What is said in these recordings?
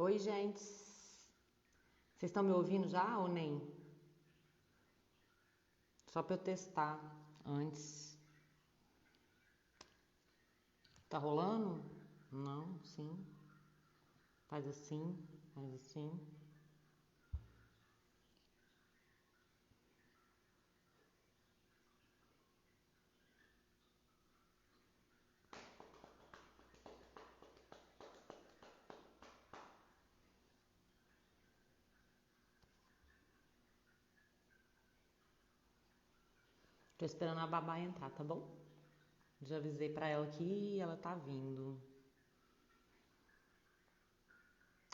Oi, gente. Vocês estão me ouvindo já ou nem? Só para eu testar antes. Tá rolando? Não, sim. Faz assim, faz assim. Tô esperando a babá entrar, tá bom? Já avisei pra ela que ela tá vindo.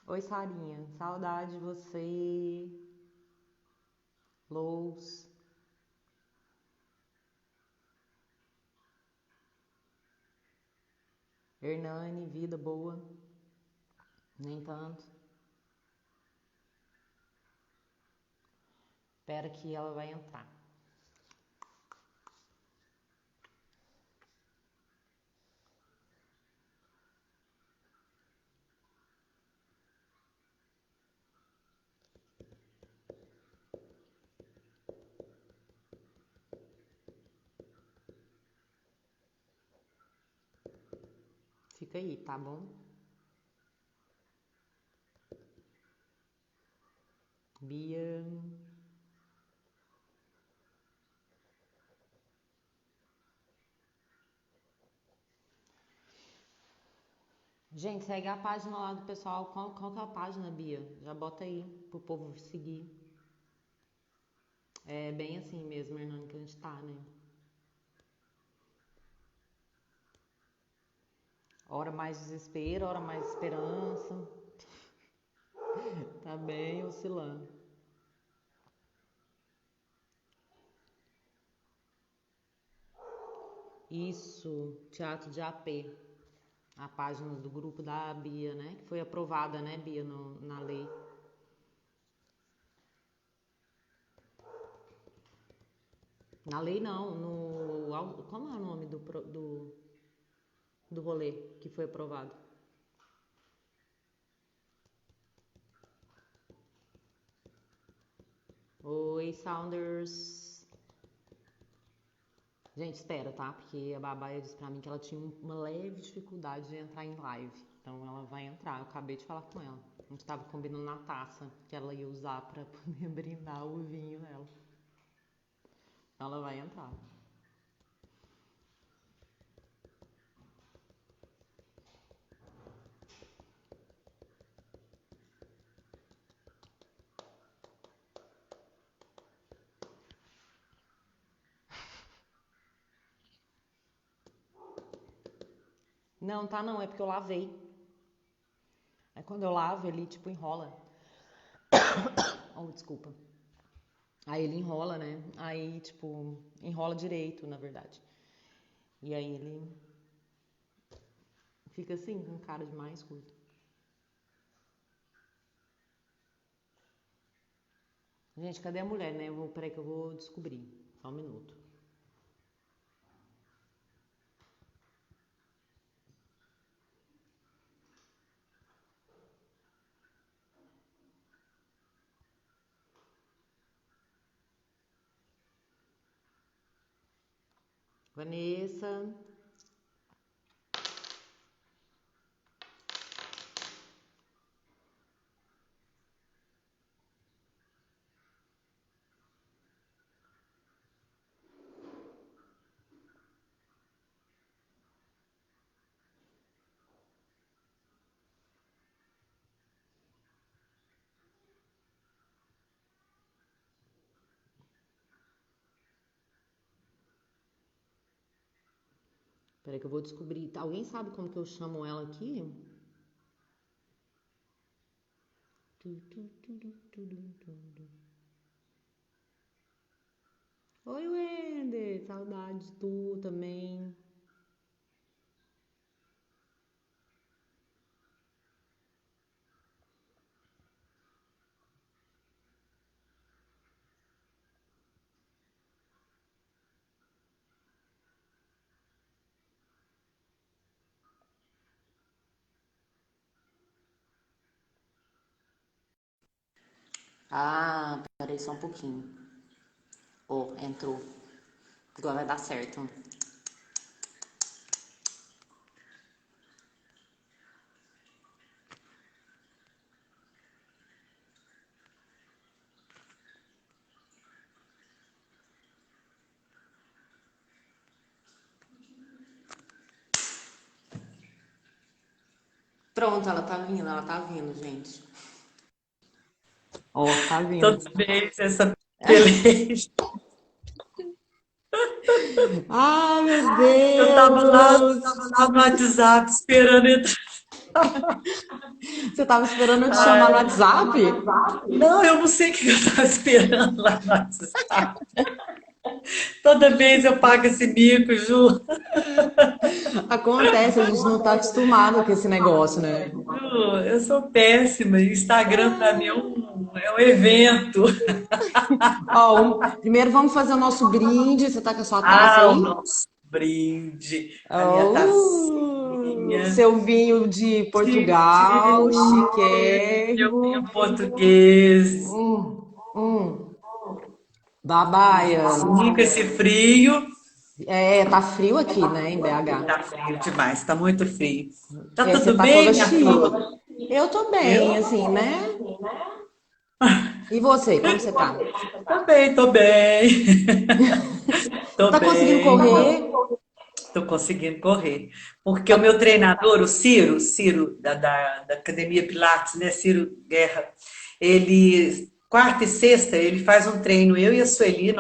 Oi, Sarinha. Saudade de você. Lous. Hernani, vida boa. Nem tanto. Espera que ela vai entrar. Fica aí, tá bom? Bia. Gente, segue a página lá do pessoal. Qual que é a página, Bia? Já bota aí pro povo seguir. É bem assim mesmo, Hernani, que a gente tá, né? Hora mais desespero, hora mais esperança. Tá bem oscilando. Isso, Teatro de AP. A página do grupo da Bia, né? Que foi aprovada, né, Bia, na lei. Na lei não, no. Como é o nome do rolê que foi aprovado? Oi, Sounders. Gente, espera, tá? Porque a Babaia disse pra mim que ela tinha uma leve dificuldade de entrar em live. Então ela vai entrar. Eu acabei de falar com ela. A gente tava combinando na taça que ela ia usar pra poder brindar o vinho dela. Então ela vai entrar. Não, tá não, é porque eu lavei. Aí quando eu lavo, ele tipo enrola. Oh, desculpa. Aí ele enrola, né? Aí, tipo, enrola direito, na verdade. E aí ele fica assim, com cara de mais curto. Gente, cadê a mulher, né? Peraí que eu vou descobrir. Só um minuto. Vanessa. Peraí que eu vou descobrir. Alguém sabe como que eu chamo ela aqui? Oi, Wender. Saudade de tu também. Ah, peraí só um pouquinho. Oh, entrou. Agora vai dar certo. Pronto, ela tá vindo, gente. Ó, tá vindo. Toda vez essa peleja. Ai, meu Eu tava Deus! lá no WhatsApp esperando entrar. Você tava esperando eu te chamar no Ai, WhatsApp? não, eu não sei o que eu tava esperando lá no WhatsApp. Toda vez eu pago esse mico, Ju. Acontece, a gente não tá acostumado com esse negócio, né? Ju, eu sou péssima. Instagram pra mim é um evento. Ó, primeiro vamos fazer o nosso brinde. Você tá com a sua taça Ah, o aí? nosso brinde, a minha tacinha Seu vinho de Portugal, de meu vinho chiquérrimo. português. Hum, babaia. Sim, com esse frio. É, tá frio aqui, né, em BH. Tá frio demais, tá muito frio. Tá É, você tudo tá toda bem, minha chique. flor? Eu tô Eu? bem, assim, né? E você, como você tá? Tô bem, tô bem. Tô Tá conseguindo bem, correr? tô conseguindo correr. Porque o meu treinador, o Ciro da Academia Pilates, né, Ciro Guerra, ele, quarta e sexta, ele faz um treino, eu e a Sueli,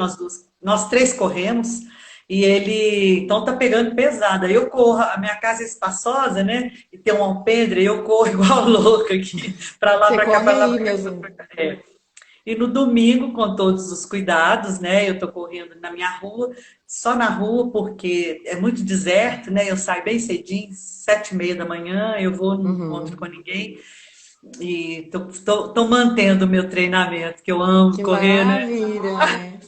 nós três corremos, e ele, então tá pegando pesado. Aí eu corro, a minha casa é espaçosa, né, e tem um alpendre, eu corro igual louca aqui, pra lá, Você pra cá, corre pra lá, aí pra cá. mesmo. É. E no domingo, com todos os cuidados, né? Eu tô correndo na minha rua, só na rua, porque é muito deserto, né? Eu saio bem cedinho, 7:30 da manhã, eu vou, não encontro com Uhum. ninguém. E tô mantendo o meu treinamento, que eu amo Que correr, né? maravilha, né?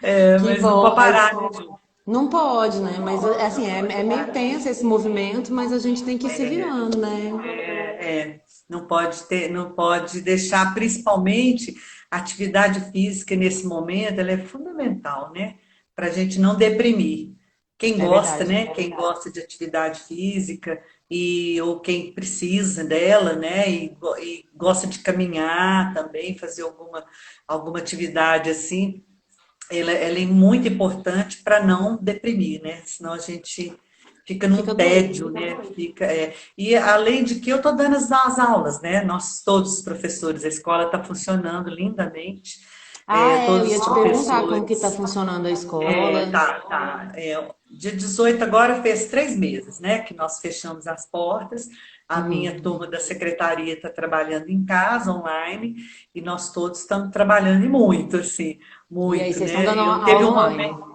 É, Que mas não bom, pode mas parar, né, Ju? não pode, né? Mas assim, é meio tenso esse movimento, mas a gente tem que ir se virando, né? Não pode ter, não pode deixar, principalmente a atividade física nesse momento, ela é fundamental, né? Para a gente não deprimir. Quem É gosta, verdade. né? Quem gosta de atividade física ou quem precisa dela, né? E gosta de caminhar também, fazer alguma atividade assim, ela é muito importante para não deprimir, né? Senão a gente fica Fica num doido. tédio, né? E além de que eu estou dando as aulas, né? Nós todos os professores, a escola está funcionando lindamente, Ah, é, eu todos ia os te perguntar como que tá professores. funcionando a escola. Tá. Dia 18 agora fez 3 meses, né? Que nós fechamos as portas. A minha Uhum. turma da secretaria está trabalhando em casa, online, e nós todos estamos trabalhando e muito, assim, E aí, muito, vocês estão né? dando Teve aula um online. momento.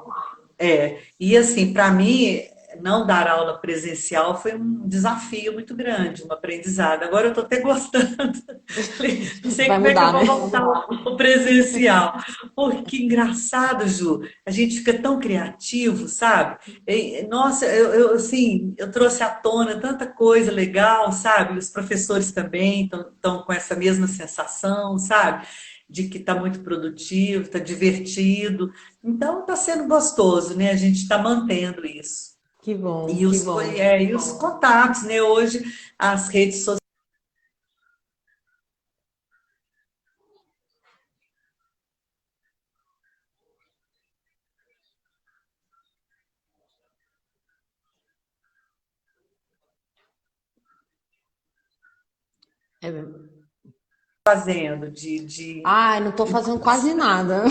E assim, para mim, não dar aula presencial foi um desafio muito grande, um aprendizado. Agora eu estou até gostando. Não sei Vai como é que eu mudar, vou né? voltar ao presencial. Porque que engraçado, Ju. A gente fica tão criativo, sabe? Nossa, assim, eu trouxe à tona tanta coisa legal, sabe? Os professores também estão com essa mesma sensação, sabe? De que está muito produtivo, está divertido. Então está sendo gostoso, né? A gente está mantendo isso. Que bom, E que os, bom. e os contatos, né? Hoje as redes sociais. É... Fazendo Ai, não tô fazendo quase nada.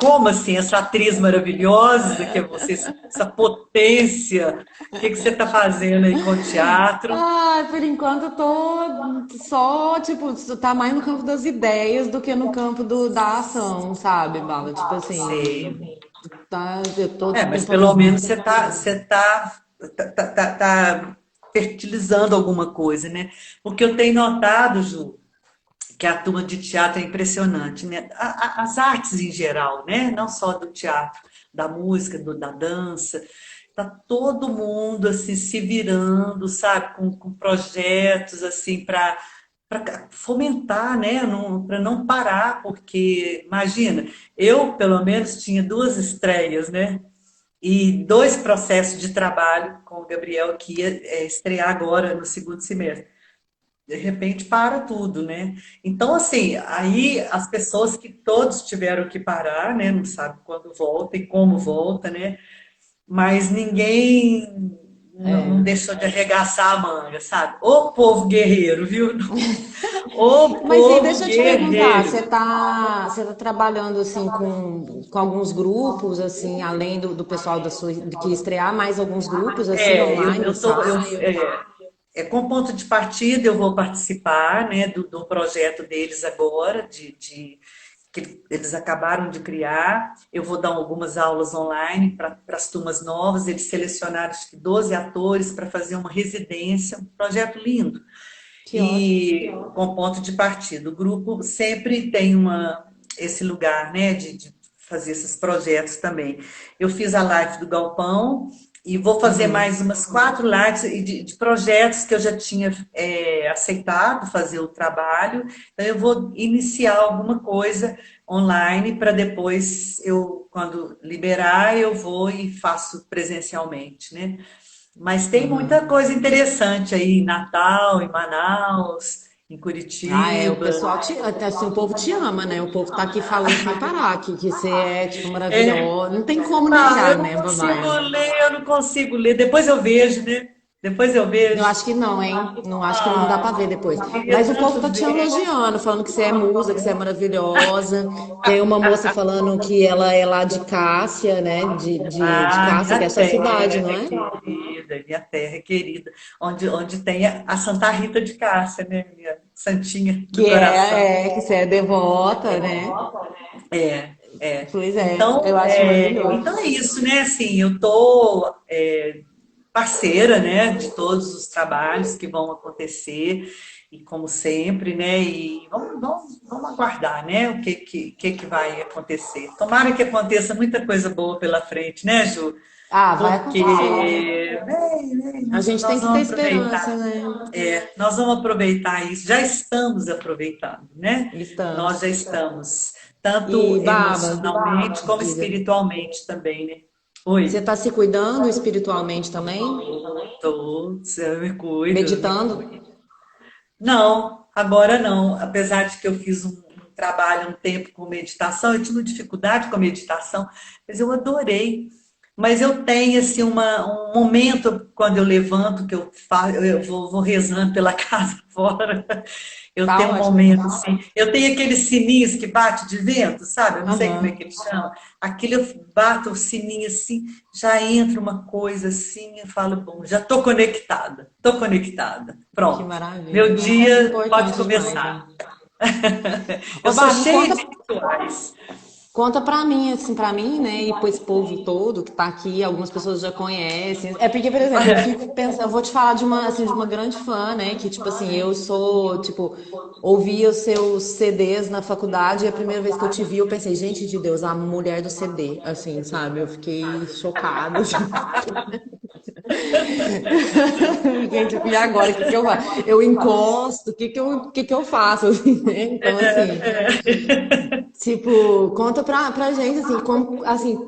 como assim essa atriz maravilhosa que é você, essa potência, o que você está fazendo aí com o teatro? Ai, por enquanto eu tô só, tipo, tá mais no campo das ideias do que no campo da ação, sabe, Bala? Tipo Sei. assim, tá, eu tô Mas tentando. pelo menos você tá fertilizando alguma coisa, né? Porque eu tenho notado, Ju, que a turma de teatro é impressionante, né? As artes em geral, né? Não só do teatro, da música, da dança. Tá todo mundo assim se virando, sabe, com projetos assim para fomentar, né? Para não parar, porque, imagina, eu, pelo menos, tinha duas estreias, né? E dois processos de trabalho com o Gabriel que ia estrear agora no segundo semestre. De repente para tudo, né? Então, assim, aí as pessoas que todos tiveram que parar, né? Não sabe quando volta e como volta, né? Mas ninguém não É. deixou de arregaçar a manga, sabe? O povo guerreiro, viu? O Mas e povo deixa eu te perguntar, guerreiro. você tá trabalhando assim com alguns grupos, assim, além do pessoal da sua, de que estrear mais alguns grupos assim É, online, ensaio? com ponto de partida eu vou participar, né, do projeto deles agora, que eles acabaram de criar. Eu vou dar algumas aulas online para as turmas novas. Eles selecionaram acho que 12 atores para fazer uma residência, um projeto lindo. Que ótimo. E com ponto de partida. O grupo sempre tem esse lugar, né, de fazer esses projetos também. Eu fiz a live do Galpão e vou fazer Uhum. mais umas 4 lives de projetos que eu já tinha aceitado fazer o trabalho. Então, eu vou iniciar alguma coisa online para depois quando liberar, eu vou e faço presencialmente, né? Mas tem muita Uhum. coisa interessante aí em Natal, em Manaus, em Ah, é, o Curitiba. pessoal até assim, o povo te ama, né? O povo tá aqui falando sem parar, que você é, tipo, É, maravilhosa. Não tem como não, negar, eu não né, consigo Babaia? ler, eu não consigo ler. Depois eu vejo, né? Depois eu Eu vejo. acho que não, hein? Não acho que não dá pra Ah, ver depois. eu queria Mas o povo tanto tá te ver. elogiando, falando que você é musa, que você é maravilhosa. Tem uma moça falando que ela é lá de Cássia, né? De Ah, Cássia, que é a sua cidade, não é? minha terra é querida, onde tem a Santa Rita de Cássia, né? Minha santinha do coração. Que você é devota, né? É, é. Pois é, Então, eu acho maravilhoso. então é isso, né? Assim, eu tô parceira, né, de todos os trabalhos que vão acontecer e como sempre, né? E vamos aguardar, né? O que vai acontecer. Tomara que aconteça muita coisa boa pela frente, né, Ju? Ah, vai Porque acontecer. A gente tem nós que ter vamos esperança, aproveitar. né? Nós vamos aproveitar isso, já estamos aproveitando, né? Nós já Estamos. estamos, tanto E, Baba, emocionalmente como diga, espiritualmente também, né? você Oi, tá se cuidando espiritualmente também? eu me cuido, eu me Meditando? cuido. Não, agora não. Apesar de que eu fiz um trabalho um tempo com meditação, eu tive dificuldade com a meditação, mas eu adorei. Mas eu tenho assim um momento quando eu levanto que eu faço, vou rezando pela casa fora. Eu Tá tenho um ótimo. momento assim. Eu tenho aqueles sininhos que bate de vento, sabe? Eu não sei como é Aham. que eles chamam. Aquilo eu bato o sininho assim, já entra uma coisa assim, eu falo, bom, já estou conectada, estou conectada. Que Pronto. Meu maravilha. É dia pode importante demais, né? começar. Eu Ô, sou Babi, cheia de rituais. conta pra mim, assim, pra mim, né, e pro esse povo todo que tá aqui, algumas pessoas já conhecem. É porque, por exemplo, eu fico pensando, eu vou te falar de uma, assim, de uma grande fã, né, que, tipo assim, eu sou, tipo, ouvia os seus CDs na faculdade e a primeira vez que eu te vi, eu pensei, gente de Deus, a mulher do CD, assim, sabe? Eu fiquei chocada, assim. Fiquei, tipo, e agora, o que que eu faço? Eu encosto, o que que eu faço, assim, né? Então, assim... Tipo, conta pra gente, assim, como, assim,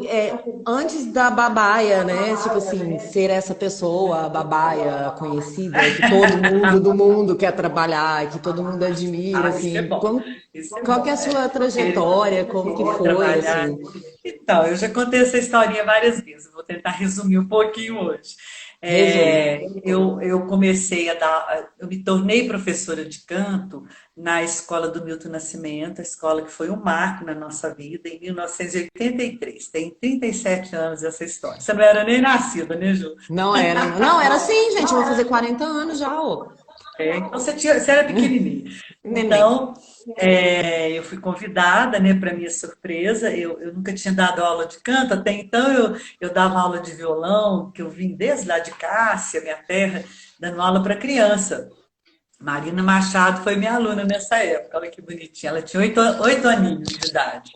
antes da Babaia, né? Tipo assim, ser essa pessoa, a Babaia conhecida, que todo mundo do mundo quer trabalhar, que todo mundo admira, Ah, isso é assim, bom. como, Isso é qual que é bom. a sua Querer trajetória, como que foi, trabalhar. assim? Então, eu já contei essa historinha várias vezes, vou tentar resumir um pouquinho hoje. Resume. Eu comecei a dar, eu me tornei professora de canto na escola do Milton Nascimento, a escola que foi um marco na nossa vida, em 1983. Tem 37 anos essa história. Você não era nem nascida, né, Ju? Não era, não, era assim, gente, eu vou fazer 40 anos já, ô. Então você era pequenininha. Neném. Então, eu fui convidada, né, para minha surpresa. Eu nunca tinha dado aula de canto, até então eu dava aula de violão, que eu vim desde lá de Cássia, minha terra, dando aula para criança. Marina Machado foi minha aluna nessa época, olha que bonitinha. Ela tinha 8 aninhos de idade.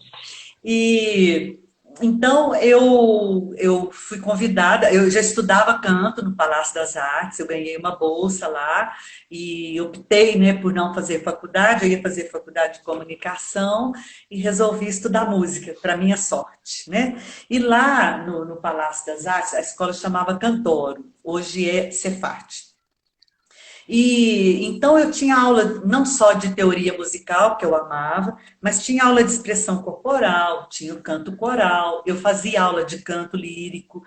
E Então, eu fui convidada, eu já estudava canto no Palácio das Artes, eu ganhei uma bolsa lá e optei, né, por não fazer faculdade, eu ia fazer faculdade de comunicação e resolvi estudar música, para minha sorte, né? E lá no Palácio das Artes, a escola chamava Cantoro, hoje é Cefat. E então eu tinha aula não só de teoria musical, que eu amava, mas tinha aula de expressão corporal, tinha o canto coral, eu fazia aula de canto lírico.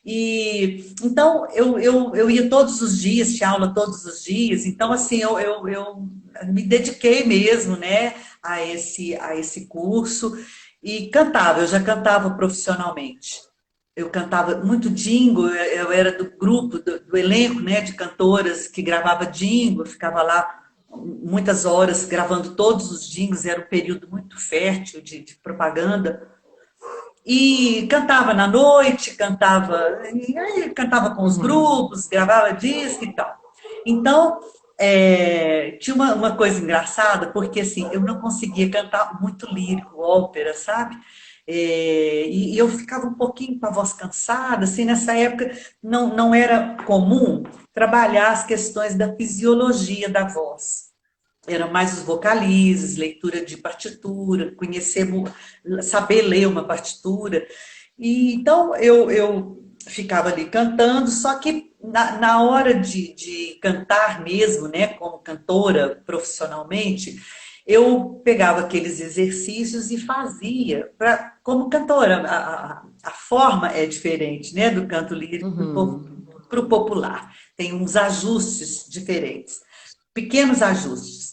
E então eu ia todos os dias, tinha aula todos os dias, então assim eu me dediquei mesmo, né, a esse curso e cantava, eu já cantava profissionalmente. Eu cantava muito jingle, eu era do grupo, do elenco, né, de cantoras que gravava jingle, eu ficava lá muitas horas gravando todos os jingles, era um período muito fértil de propaganda. E cantava na noite, e aí cantava com os Uhum. grupos, gravava disco e tal. Então, tinha uma coisa engraçada, porque assim, eu não conseguia cantar muito lírico, ópera, sabe? E eu ficava um pouquinho com a voz cansada, assim, nessa época não era comum trabalhar as questões da fisiologia da voz. Eram mais os vocalizes, leitura de partitura, saber ler uma partitura. E então eu ficava ali cantando, só que na hora de cantar mesmo, né, como cantora profissionalmente, eu pegava aqueles exercícios e fazia como cantora. A forma é diferente, né, do canto lírico Uhum. para o popular. Tem uns ajustes diferentes, pequenos ajustes.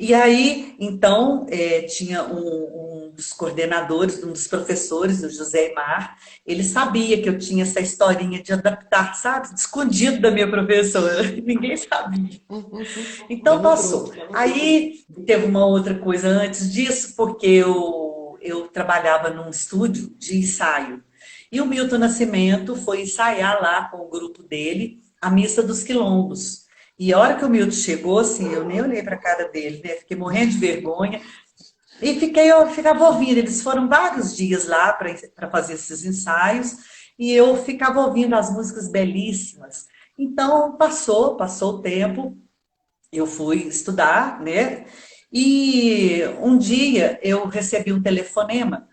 E aí, então, tinha um dos coordenadores, um dos professores, o José Mar, ele sabia que eu tinha essa historinha de adaptar, sabe? Escondido da minha professora, ninguém sabia. Bem Então, no passou. truque. Aí, teve uma outra coisa antes disso, porque eu trabalhava num estúdio de ensaio. E o Milton Nascimento foi ensaiar lá com o grupo dele a Missa dos Quilombos. E a hora que o Milton chegou, assim, eu nem olhei para a cara dele, né? Fiquei morrendo de vergonha. E eu ficava ouvindo. Eles foram vários dias lá para fazer esses ensaios. E eu ficava ouvindo as músicas belíssimas. Então, passou o tempo. Eu fui estudar, né? E um dia eu recebi um telefonema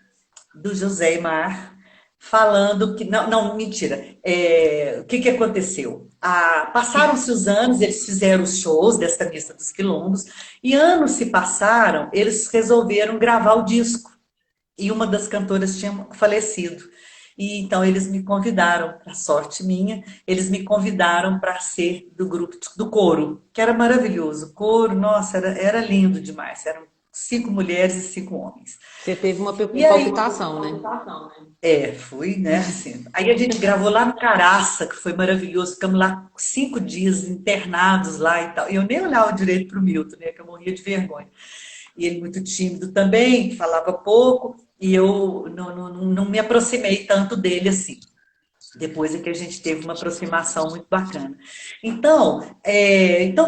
do José Mar falando que não, mentira. O que aconteceu? Passaram-se os anos, eles fizeram os shows desta Missa dos Quilombos e anos se passaram, eles resolveram gravar o disco e uma das cantoras tinha falecido. E então eles me convidaram, para sorte minha, eles me convidaram para ser do grupo do coro, que era maravilhoso. O coro, nossa, era lindo demais. Eram 5 mulheres e 5 homens. Você teve uma E aí, palpitação, né? fui, né? Assim. Aí a gente gravou lá no Caraça, que foi maravilhoso. Ficamos lá 5 dias internados lá e tal. E eu nem olhava direito para o Milton, né? Que eu morria de vergonha. E ele muito tímido também, falava pouco, e eu não me aproximei tanto dele assim. Depois é que a gente teve uma aproximação muito bacana. Então,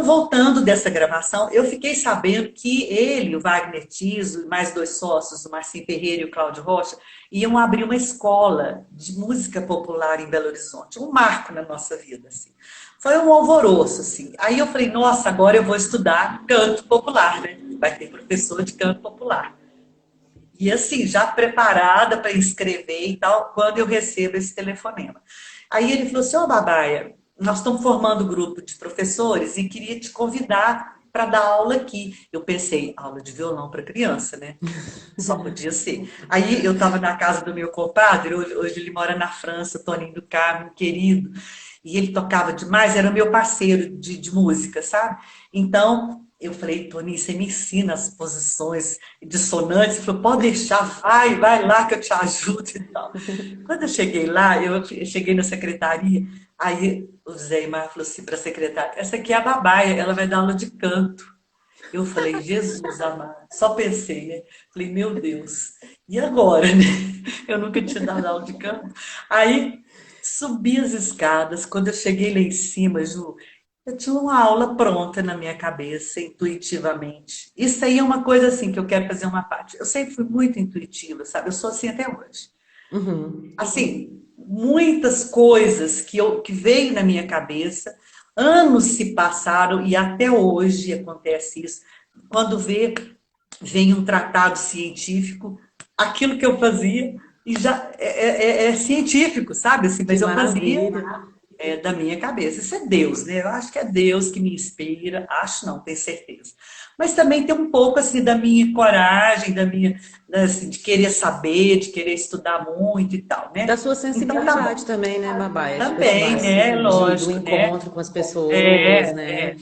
voltando dessa gravação, eu fiquei sabendo que ele, o Wagner Tiso, e mais 2 sócios, o Marcinho Ferreira e o Cláudio Rocha, iam abrir uma escola de música popular em Belo Horizonte, um marco na nossa vida, assim. Foi um alvoroço, assim. Aí eu falei, nossa, agora eu vou estudar canto popular, né? Vai ter professor de canto popular. E assim, já preparada para inscrever e tal, quando eu recebo esse telefonema. Aí ele falou assim: Ô Babaia, nós estamos formando um grupo de professores e queria te convidar para dar aula aqui. Eu pensei, aula de violão para criança, né? Só podia ser. Aí eu estava na casa do meu compadre, hoje ele mora na França, Toninho do Carmo, querido, e ele tocava demais, era meu parceiro de música, sabe? Então eu falei, Toninho, você me ensina as posições dissonantes? Ele falou, pode deixar, vai lá que eu te ajudo e tal. Quando eu cheguei lá, eu cheguei na secretaria, aí o Zé Imar falou assim para a secretária, essa aqui é a Babaia, ela vai dar aula de canto. Eu falei, Jesus amado, só pensei, né? Falei, meu Deus, e agora, né? Eu nunca tinha dado aula de canto. Aí subi as escadas, quando eu cheguei lá em cima, Ju, Eu tinha uma aula pronta na minha cabeça, intuitivamente. Isso aí é uma coisa assim que eu quero fazer uma parte. Eu sempre fui muito intuitiva, sabe? Eu sou assim até hoje. Uhum. Assim, muitas coisas que veio na minha cabeça, anos se passaram e até hoje acontece isso. Quando vem um tratado científico, aquilo que eu fazia e já é científico, sabe? Assim, Que mas eu fazia maravilha. da minha cabeça. Isso é Deus, né? Eu acho que é Deus que me inspira, acho não, tenho certeza. Mas também tem um pouco assim da minha coragem, da minha assim, de querer saber, de querer estudar muito e tal, Da né? sua Então tá sensibilidade bom. também, né, Babá? É tipo esse Também, lance né? do Lógico, né? encontro com as pessoas, né?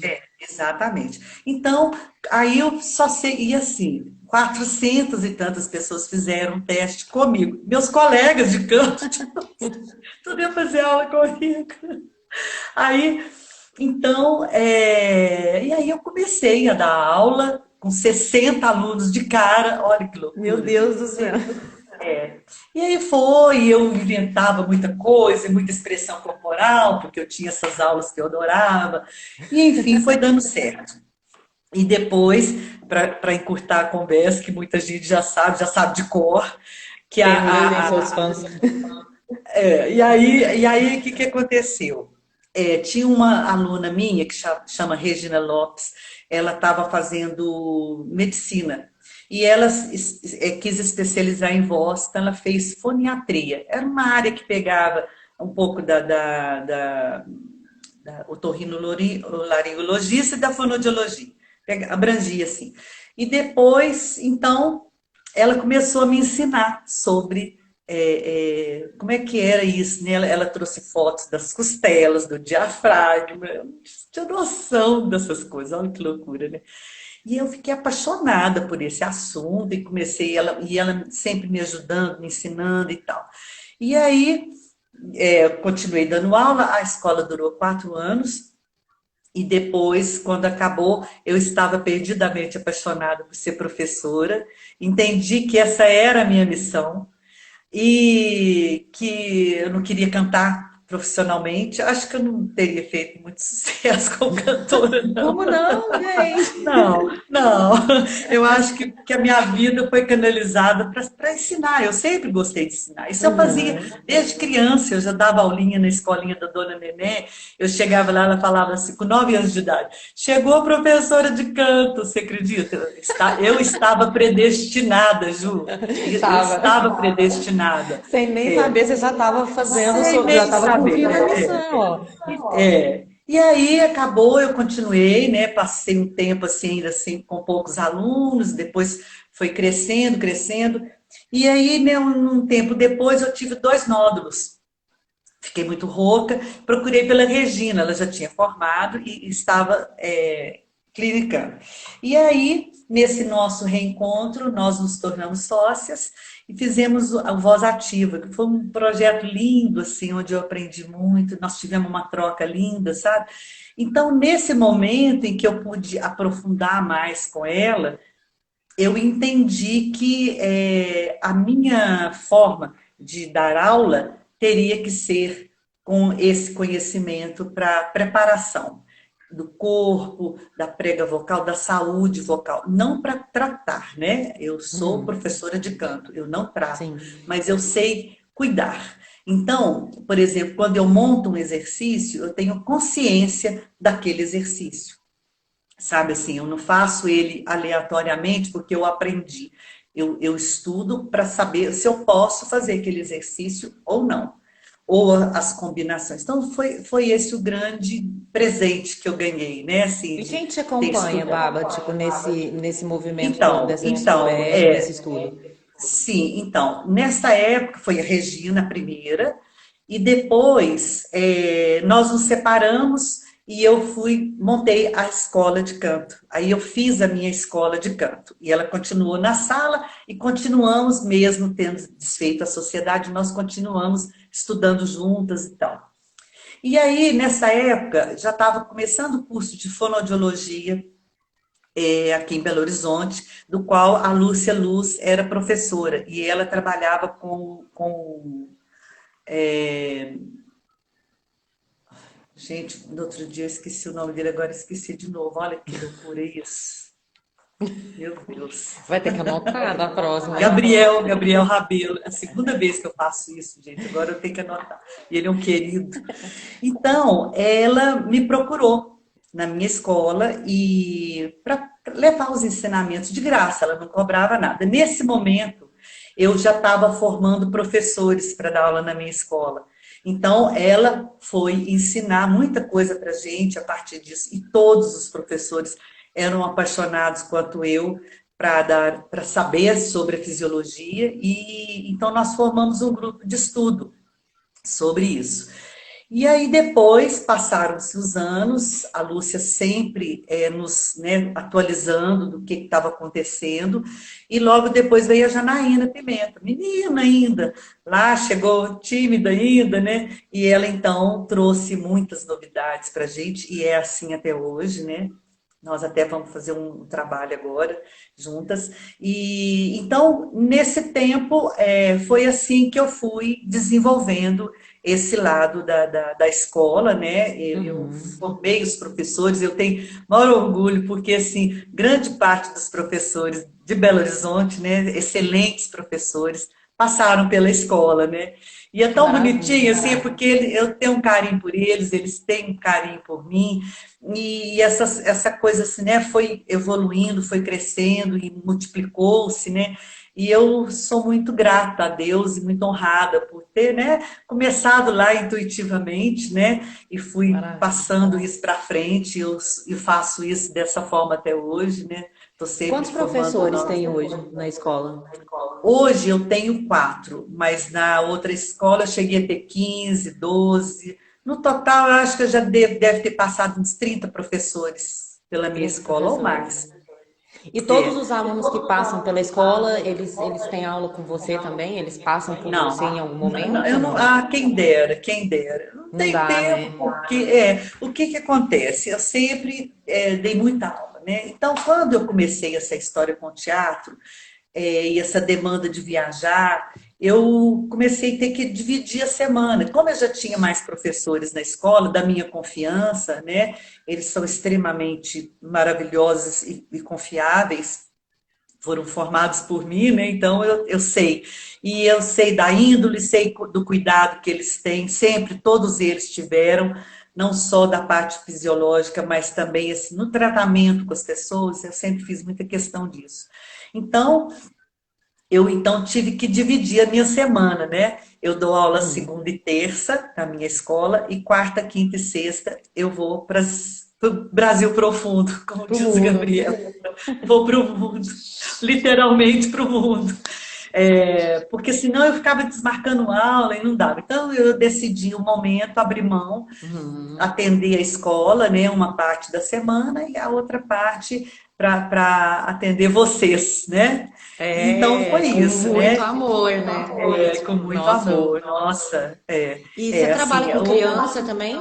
Exatamente. Então, aí eu só sei, e assim, 400 e tantas pessoas fizeram um teste comigo. Meus colegas de canto, tudo ia fazer aula comigo. Aí, então, e aí eu comecei a dar aula com 60 alunos de cara, olha que Meu loucura. Deus do céu. E aí foi, eu inventava muita coisa, muita expressão corporal, porque eu tinha essas aulas que eu adorava, e enfim, foi dando certo. E depois, para encurtar a conversa, que muita gente já sabe de cor, que Temos, hein, seus fãs. e aí o que aconteceu? Tinha uma aluna minha que chama Regina Lopes, ela estava fazendo medicina e ela quis especializar em voz, então ela fez foniatria. Era uma área que pegava um pouco da otorrinolaringologia e da fonoaudiologia, abrangia assim. E depois, então, ela começou a me ensinar sobre como é que era isso, né? Ela trouxe fotos das costelas, do diafragma, eu não tinha noção dessas coisas, olha que loucura, né? E eu fiquei apaixonada por esse assunto e ela sempre me ajudando, me ensinando e tal. E aí, eu continuei dando aula, a escola durou 4 anos, e depois, quando acabou, eu estava perdidamente apaixonada por ser professora, entendi que essa era a minha missão, e que eu não queria cantar profissionalmente. Acho que eu não teria feito muito sucesso como cantora, não. Como não, gente? Não, não. Eu acho que a minha vida foi canalizada para ensinar. Eu sempre gostei de ensinar. Isso eu fazia Uhum. desde criança. Eu já dava aulinha na escolinha da Dona Nenê. Eu chegava lá, ela falava assim, com 9 anos de idade. Chegou a professora de canto, você acredita? Eu estava predestinada, Ju. Eu Tava. estava predestinada. Sem nem É, saber, você já estava fazendo, sem já nem estava saber. cumprindo a missão, ó. E aí acabou, eu continuei, né? Passei um tempo assim, ainda assim, com poucos alunos, depois foi crescendo, crescendo. E aí, né, um tempo depois, eu tive 2 nódulos. Fiquei muito rouca, procurei pela Regina, ela já tinha formado e estava clinicando. E aí, nesse nosso reencontro, nós nos tornamos sócias e fizemos a Voz Ativa, que foi um projeto lindo, assim, onde eu aprendi muito, nós tivemos uma troca linda, sabe? Então, nesse momento em que eu pude aprofundar mais com ela, eu entendi que a minha forma de dar aula teria que ser com esse conhecimento para preparação do corpo, da prega vocal, da saúde vocal, não para tratar, né? Eu sou Uhum. professora de canto, eu não trato, Sim. mas eu sei cuidar. Então, por exemplo, quando eu monto um exercício, eu tenho consciência daquele exercício. Sabe assim, eu não faço ele aleatoriamente porque eu aprendi. Eu estudo para saber se eu posso fazer aquele exercício ou não, ou as combinações. Então, foi esse o grande presente que eu ganhei, né? Assim, E de quem te ter acompanha, estudado. Baba, tipo, nesse movimento Então, dessa então, descoberta, desse estudo? sim, então, nessa época foi a Regina a primeira, e depois nós nos separamos e eu montei a escola de canto. Aí eu fiz a minha escola de canto. E ela continuou na sala e continuamos, mesmo tendo desfeito a sociedade, nós continuamos estudando juntas e tal. E aí, nessa época, já estava começando o curso de fonoaudiologia aqui em Belo Horizonte, do qual a Lúcia Luz era professora, e ela trabalhava com Gente, no outro dia eu esqueci o nome dele, agora esqueci de novo. Olha que loucura isso. Meu Deus. Vai ter que anotar da próxima, hein? Gabriel Rabelo. É a segunda vez que eu faço isso, gente. Agora eu tenho que anotar. E ele é um querido. Então, ela me procurou na minha escola e para levar os ensinamentos de graça, ela não cobrava nada. Nesse momento, eu já estava formando professores para dar aula na minha escola. Então, ela foi ensinar muita coisa para a gente a partir disso. E todos os professores eram apaixonados quanto eu para saber sobre a fisiologia. E então nós formamos um grupo de estudo sobre isso. E aí depois passaram-se os anos, a Lúcia sempre nos, né, atualizando do que estava acontecendo, e logo depois veio a Janaína Pimenta, menina ainda, lá chegou tímida ainda, né? E ela então trouxe muitas novidades para a gente, e é assim até hoje, né? Nós até vamos fazer um trabalho agora juntas. E então, nesse tempo, foi assim que eu fui desenvolvendo esse lado da escola, né? Eu Uhum. formei os professores, eu tenho maior orgulho, porque assim, grande parte dos professores de Belo Horizonte, né? Excelentes professores, passaram pela escola, né? E é Que tão bonitinho, maravilha. assim, porque eu tenho um carinho por eles, eles têm um carinho por mim, e essa coisa assim, né, foi evoluindo, foi crescendo e multiplicou-se, né? E eu sou muito grata a Deus e muito honrada por ter, né, começado lá intuitivamente, né, e fui Maravilha. passando isso para frente. Eu faço isso dessa forma até hoje, né? Estou sempre Quantos formando professores novos. tem hoje na escola? Hoje eu tenho 4, mas na outra escola eu cheguei a ter 15, 12. No total, eu acho que eu já deve ter passado uns 30 professores pela minha 30 escola, ou professores. mais. E todos É. os alunos que passam pela escola, eles têm aula com você também? Eles passam por Não, você em algum não, momento eu ou não, não? quem dera, quem dera. Eu não Não tenho dá, tempo, né? porque o que que acontece? Eu sempre dei muita aula, né? Então, quando eu comecei essa história com o teatro, e essa demanda de viajar, eu comecei a ter que dividir a semana. Como eu já tinha mais professores na escola, da minha confiança, né? Eles são extremamente maravilhosos e confiáveis, foram formados por mim, né? Então eu sei. E eu sei da índole, sei do cuidado que eles têm, sempre, todos eles tiveram, não só da parte fisiológica, mas também assim, no tratamento com as pessoas, eu sempre fiz muita questão disso. Então, eu então tive que dividir a minha semana, né? Eu dou aula Uhum. segunda e terça na minha escola, e quarta, quinta e sexta eu vou para o Brasil profundo, como Pro diz o mundo. Gabriel. Vou para o mundo, literalmente para o mundo. Porque senão eu ficava desmarcando aula e não dava. Então eu decidi um momento abrir mão, Uhum. atender a escola, né, uma parte da semana e a outra parte para atender vocês, né? Então É, foi com isso, muito né? amor, né? Com muito Nossa. amor, nossa, E você trabalha assim, com criança também?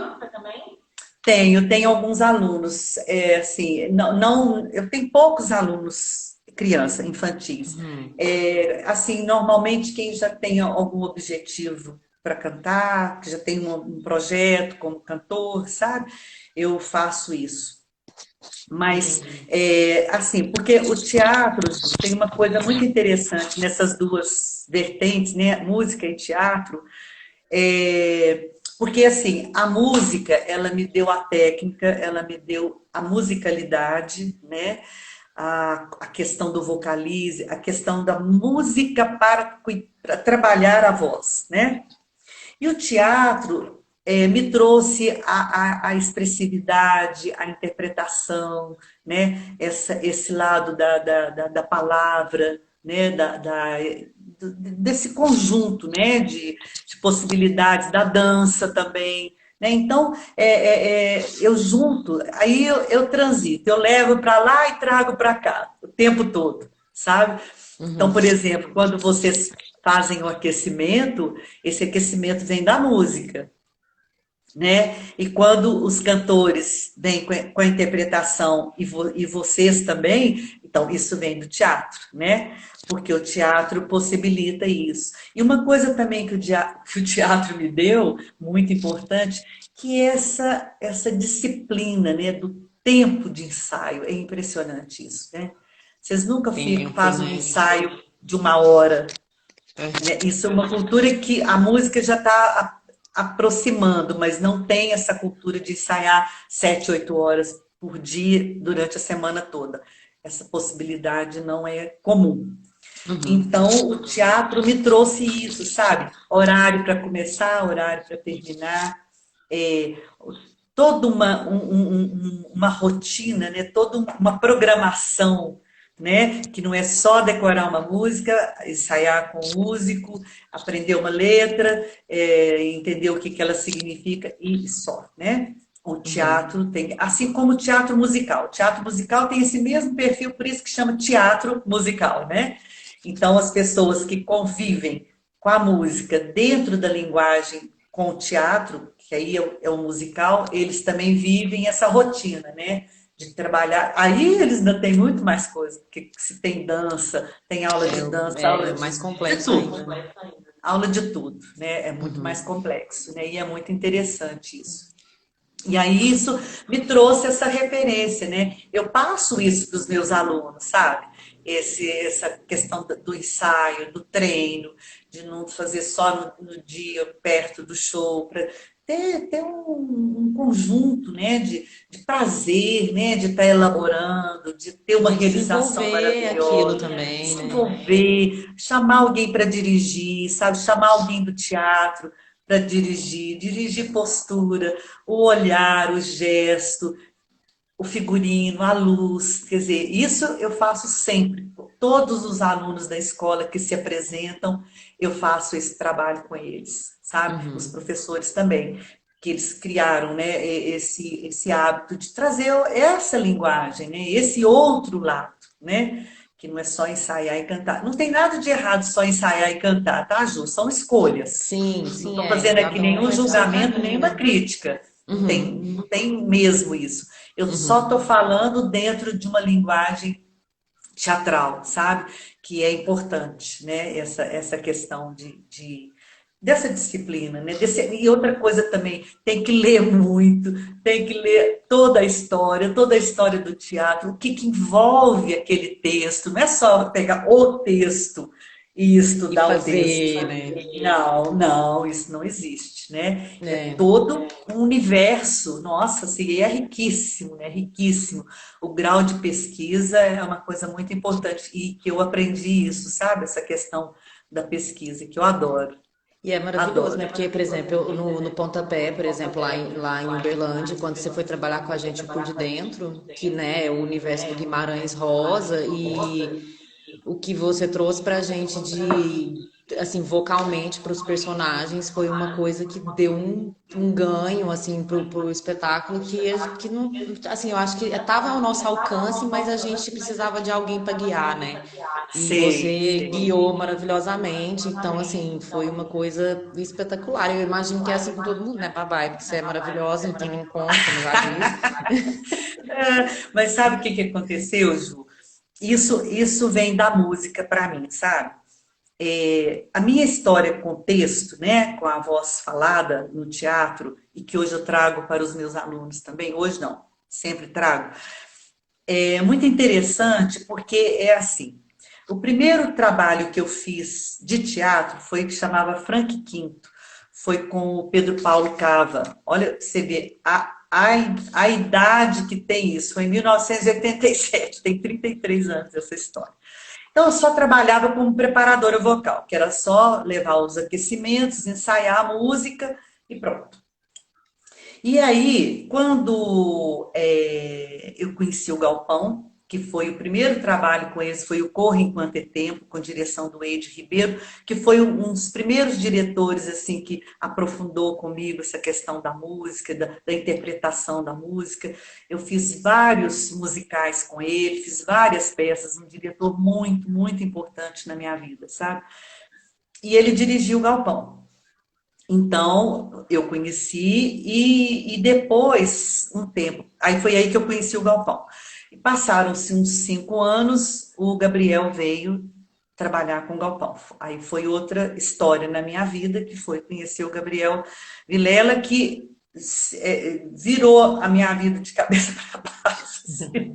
tenho alguns alunos, assim, não, eu tenho poucos alunos criança, infantis. Uhum. Assim, normalmente quem já tem algum objetivo para cantar, que já tem um projeto como cantor, sabe? Eu faço isso. Mas, Entendi. assim, porque o teatro Ju, tem uma coisa muito interessante nessas duas vertentes, né? Música e teatro, porque, assim, a música, ela me deu a técnica, ela me deu a musicalidade, né? A questão do vocalize, a questão da música para trabalhar a voz, né? E o teatro me trouxe a expressividade, a interpretação, né? Esse lado da palavra, né? Desse conjunto, né? De possibilidades, da dança também. Né? Então, eu junto, aí eu transito, eu levo para lá e trago para cá, o tempo todo, sabe? Então, Uhum. por exemplo, quando vocês fazem o aquecimento, esse aquecimento vem da música. né? E quando os cantores vêm com a interpretação e vocês também, então isso vem do teatro, né? Porque o teatro possibilita isso. E uma coisa também que o teatro me deu, muito importante, que é essa disciplina, né, do tempo de ensaio. É impressionante isso, né? Vocês nunca Tempo, fazem um né? ensaio de 1 hora, É. né? Isso é uma cultura que a música já está aproximando, mas não tem essa cultura de ensaiar 7, 8 horas por dia durante a semana toda. Essa possibilidade não é comum. Uhum. Então, o teatro me trouxe isso, sabe? Horário para começar, horário para terminar, é, toda uma rotina, né? Toda uma programação, né? Que não é só decorar uma música, ensaiar com o músico, aprender uma letra, entender o que que ela significa e só, né? O Uhum. teatro tem, assim como o teatro musical. O teatro musical tem esse mesmo perfil, por isso que chama teatro musical, né? Então, as pessoas que convivem com a música dentro da linguagem com o teatro, que aí é o musical, eles também vivem essa rotina, né? De trabalhar. Aí eles ainda têm muito mais coisa, porque se tem dança, tem aula de dança, É, aula é mais de complexo tudo. ainda, né? Aula de tudo, né? É muito mais Uhum. complexo, né? E é muito interessante isso. E aí isso me trouxe essa referência, né? Eu passo isso para os meus alunos, sabe? Essa questão do ensaio, do treino, de não fazer só no dia perto do show, para ter um conjunto, né, de prazer, né, de estar elaborando, de ter uma De realização desenvolver aquilo maravilhosa, também, se né? envolver, chamar alguém para dirigir, sabe? Chamar alguém do teatro para dirigir, dirigir postura, o olhar, o gesto, o figurino, a luz. Quer dizer, isso eu faço sempre. Todos os alunos da escola que se apresentam, eu faço esse trabalho com eles, sabe? Os Uhum. professores também, que eles criaram, né, esse hábito de trazer essa linguagem, né, esse outro lado, né? Que não é só ensaiar e cantar. Não tem nada de errado só ensaiar e cantar, tá, Ju? São escolhas. Sim, Não sim, estou é. fazendo aqui Cada um nenhum vai pro seu julgamento, caminho, nenhuma né? crítica. Uhum. Não tem mesmo isso. Eu só Uhum. estou falando dentro de uma linguagem teatral, sabe? Que é importante, né? Essa questão dessa disciplina, né? E outra coisa também, tem que ler muito, tem que ler toda a história do teatro, o que que envolve aquele texto, não é só pegar o texto e E estudar o texto. fazer, né? Não, não, isso não existe, né? É É. todo um universo, nossa, assim, é riquíssimo, né? Riquíssimo. O grau de pesquisa é uma coisa muito importante e que eu aprendi isso, sabe? Essa questão da pesquisa, que eu adoro, E é maravilhoso, adoro. né? Porque, por exemplo, no Pontapé, por exemplo, lá em Uberlândia, quando você foi trabalhar com a gente o Por de Dentro, que, né, é o universo do Guimarães Rosa, e o que você trouxe pra gente de, assim, vocalmente para os personagens foi uma coisa que deu um ganho, assim, pro espetáculo que não, assim, eu acho que estava ao nosso alcance, mas a gente precisava de alguém para guiar, né? E Sei, você sei. guiou maravilhosamente, então, assim, foi uma coisa espetacular. Eu imagino que é assim com todo mundo, né, Babai? Porque você é maravilhosa, não tem nem como, como eu já disse. Mas sabe o que que aconteceu, Ju? Isso vem da música para mim, sabe? A minha história com texto, né, com a voz falada no teatro, e que hoje eu trago para os meus alunos também, hoje não, sempre trago, é muito interessante porque é assim. O primeiro trabalho que eu fiz de teatro foi que chamava Frank Quinto. Foi com o Pedro Paulo Cava. Olha, você vê a idade que tem isso. Foi em 1987, tem 33 anos essa história. Então, eu só trabalhava como preparadora vocal, que era só levar os aquecimentos, ensaiar a música e pronto. E aí, quando eu conheci o Galpão, que foi o primeiro trabalho com eles, foi o Corre Enquanto é Tempo, com direção do Eide Ribeiro, que foi um dos primeiros diretores assim que aprofundou comigo essa questão da música, da interpretação da música. Eu fiz vários musicais com ele, fiz várias peças, um diretor muito, muito importante na minha vida, sabe? E ele dirigiu o Galpão. Então, eu conheci e depois, um tempo, aí foi aí que eu conheci o Galpão. E passaram-se uns 5 anos, o Gabriel veio trabalhar com o Galpão. Aí foi outra história na minha vida, que foi conhecer o Gabriel Vilela, que virou a minha vida de cabeça para baixo. Assim.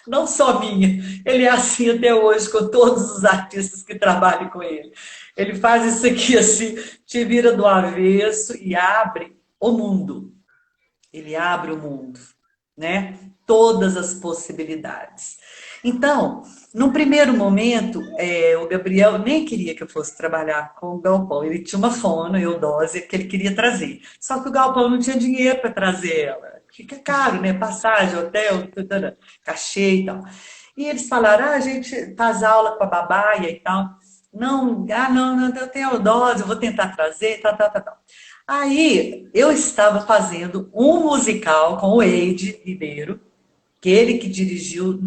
Não só minha, ele é assim até hoje com todos os artistas que trabalham com ele. Ele faz isso aqui assim, te vira do avesso e abre o mundo. Ele abre o mundo, né? Todas as possibilidades. Então, num primeiro momento, o Gabriel nem queria que eu fosse trabalhar com o Galpão. Ele tinha uma fono, Eudósia, que ele queria trazer. Só que o Galpão não tinha dinheiro para trazer ela. Fica caro, né? Passagem, hotel, cachê e tal. E eles falaram, a gente faz aula com a babaia e tal. Não, não, eu tenho Eudósia, eu vou tentar trazer, tal, tal, tal, tal. Aí eu estava fazendo um musical com o Eide Ribeiro, que ele que dirigiu,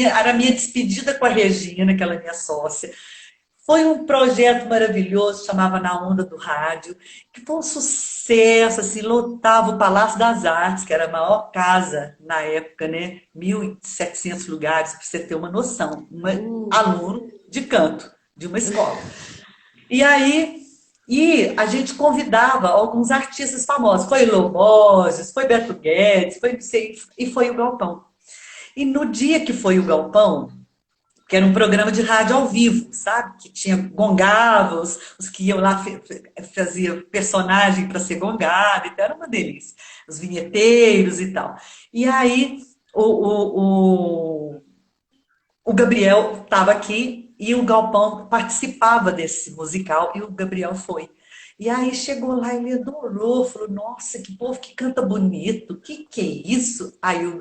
era a minha despedida com a Regina, aquela minha sócia. Foi um projeto maravilhoso, chamava Na Onda do Rádio, que foi um sucesso, assim, lotava o Palácio das Artes, que era a maior casa na época, né? 1.700 lugares, para você ter uma noção. Um aluno de canto de uma escola. E aí, a gente convidava alguns artistas famosos. Foi Lô Borges, foi Beto Guedes, foi, e foi o Galpão. E no dia que foi o Galpão, que era um programa de rádio ao vivo, sabe? Que tinha gongava, os que iam lá fazia personagem para ser gongado, então era uma delícia. Os vinheteiros e tal. E aí o Gabriel estava aqui e o Galpão participava desse musical e o Gabriel foi. E aí chegou lá, ele adorou, falou, nossa, que povo que canta bonito, que é isso? Aí o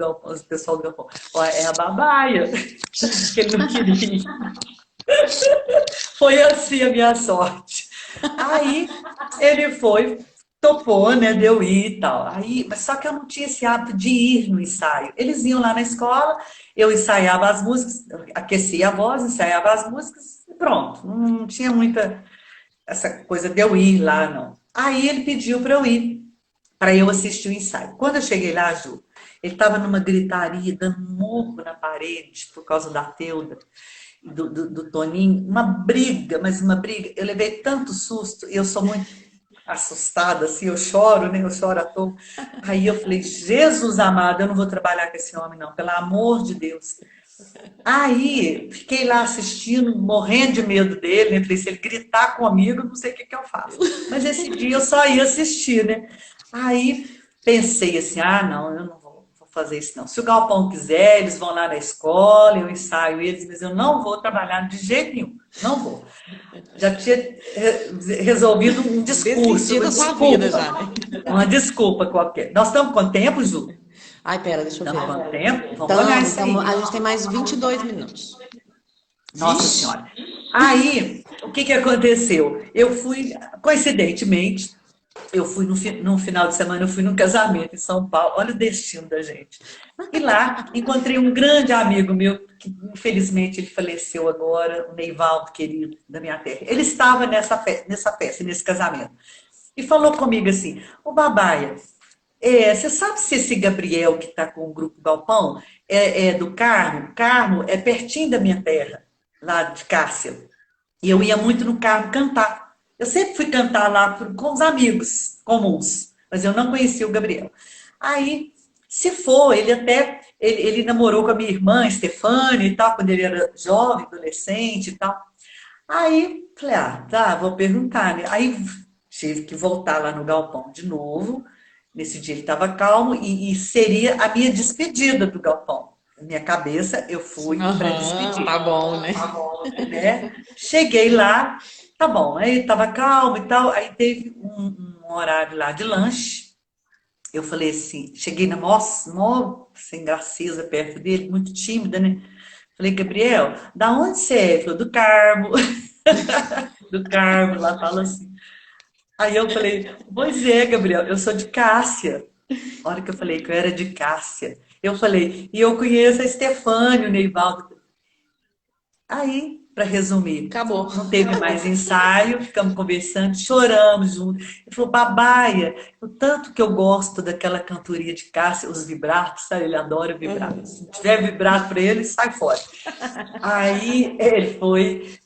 pessoal do Galpão, ó, é a babaia, que ele não queria. Foi assim a minha sorte. Aí ele foi, topou, né, deu ir e tal. Aí, mas só que eu não tinha esse hábito de ir no ensaio. Eles iam lá na escola, eu ensaiava as músicas, aquecia a voz, ensaiava as músicas e pronto. Não tinha muita essa coisa de eu ir lá, não. Aí ele pediu para eu ir, para eu assistir o ensaio. Quando eu cheguei lá, Ju, ele estava numa gritaria, dando um murro na parede por causa da Teuda, do Toninho, uma briga, mas uma briga. Eu levei tanto susto, e eu sou muito assustada, assim, eu choro, né? Eu choro à toa. Aí eu falei, Jesus amado, eu não vou trabalhar com esse homem, não, pelo amor de Deus. Aí, fiquei lá assistindo, morrendo de medo dele, né? Falei, se ele gritar comigo, não sei o que que eu faço. Mas esse dia eu só ia assistir, né? Aí, pensei assim, não, eu não vou fazer isso não. Se o Galpão quiser, eles vão lá na escola, eu ensaio eles, mas eu não vou trabalhar de jeito nenhum, não vou. Já tinha resolvido um discurso, Decidido uma a sua vida já, desculpa, né? uma desculpa qualquer. Nós estamos com tempo, Ju? Ai, pera, deixa eu ver. Estamos com tempo? Vamos olhar Tamo, isso aí. a gente tem mais 22 minutos. Nossa Senhora. Aí, o que aconteceu? Eu fui, coincidentemente, eu fui no final de semana, eu fui num casamento em São Paulo. Olha o destino da gente. E lá encontrei um grande amigo meu, que infelizmente ele faleceu agora, o Neivaldo, querido, da minha terra. Ele estava nessa festa, nesse casamento. E falou comigo assim, ô Babaia, você sabe se esse Gabriel que está com o Grupo Galpão é do Carmo? Carmo é pertinho da minha terra, lá de Cássia. E eu ia muito no Carmo cantar. Eu sempre fui cantar lá com os amigos comuns, mas eu não conhecia o Gabriel. Aí, se for, ele namorou com a minha irmã, Stefane e tal, quando ele era jovem, adolescente e tal. Aí, falei, tá, vou perguntar, né? Aí tive que voltar lá no galpão de novo. Nesse dia ele estava calmo e seria a minha despedida do galpão. Na minha cabeça, eu fui para Aham, despedir, tá bom, né? né? Cheguei lá, tá bom, aí estava calmo e tal, aí teve um horário lá de lanche. Eu falei assim, cheguei na mó sem graceza perto dele, muito tímida, né? Falei, Gabriel, da onde você é? Ele falou, do Carmo. Do Carmo, lá fala assim. Aí eu falei, pois é, Gabriel, eu sou de Cássia. A hora que eu falei que eu era de Cássia, eu falei, e eu conheço a Stefânia, o Neivaldo. Aí para resumir. Acabou. Não teve mais ensaio, ficamos conversando, choramos juntos. Ele falou, Babaia, o tanto que eu gosto daquela cantoria de Cássia, os vibratos, sabe? Ele adora vibratos. Se tiver vibrato para ele, sai fora. Aí ele foi,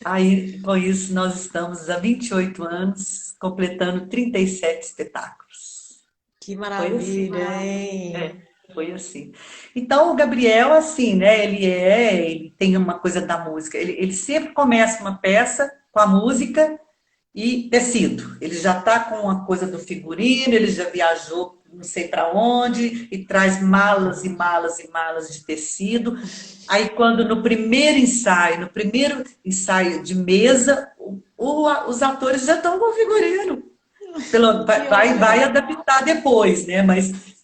aí com isso nós estamos há 28 anos, completando 37 espetáculos. Que Foi assim. maravilha, hein? Foi assim. Então, o Gabriel, assim, né? Ele tem uma coisa da música. Ele sempre começa uma peça com a música e tecido. Ele já está com a coisa do figurino, ele já viajou não sei para onde e traz malas e malas e malas de tecido. Aí, quando no primeiro ensaio de mesa, os atores já estão com o figurino. Vai adaptar depois, né? Mas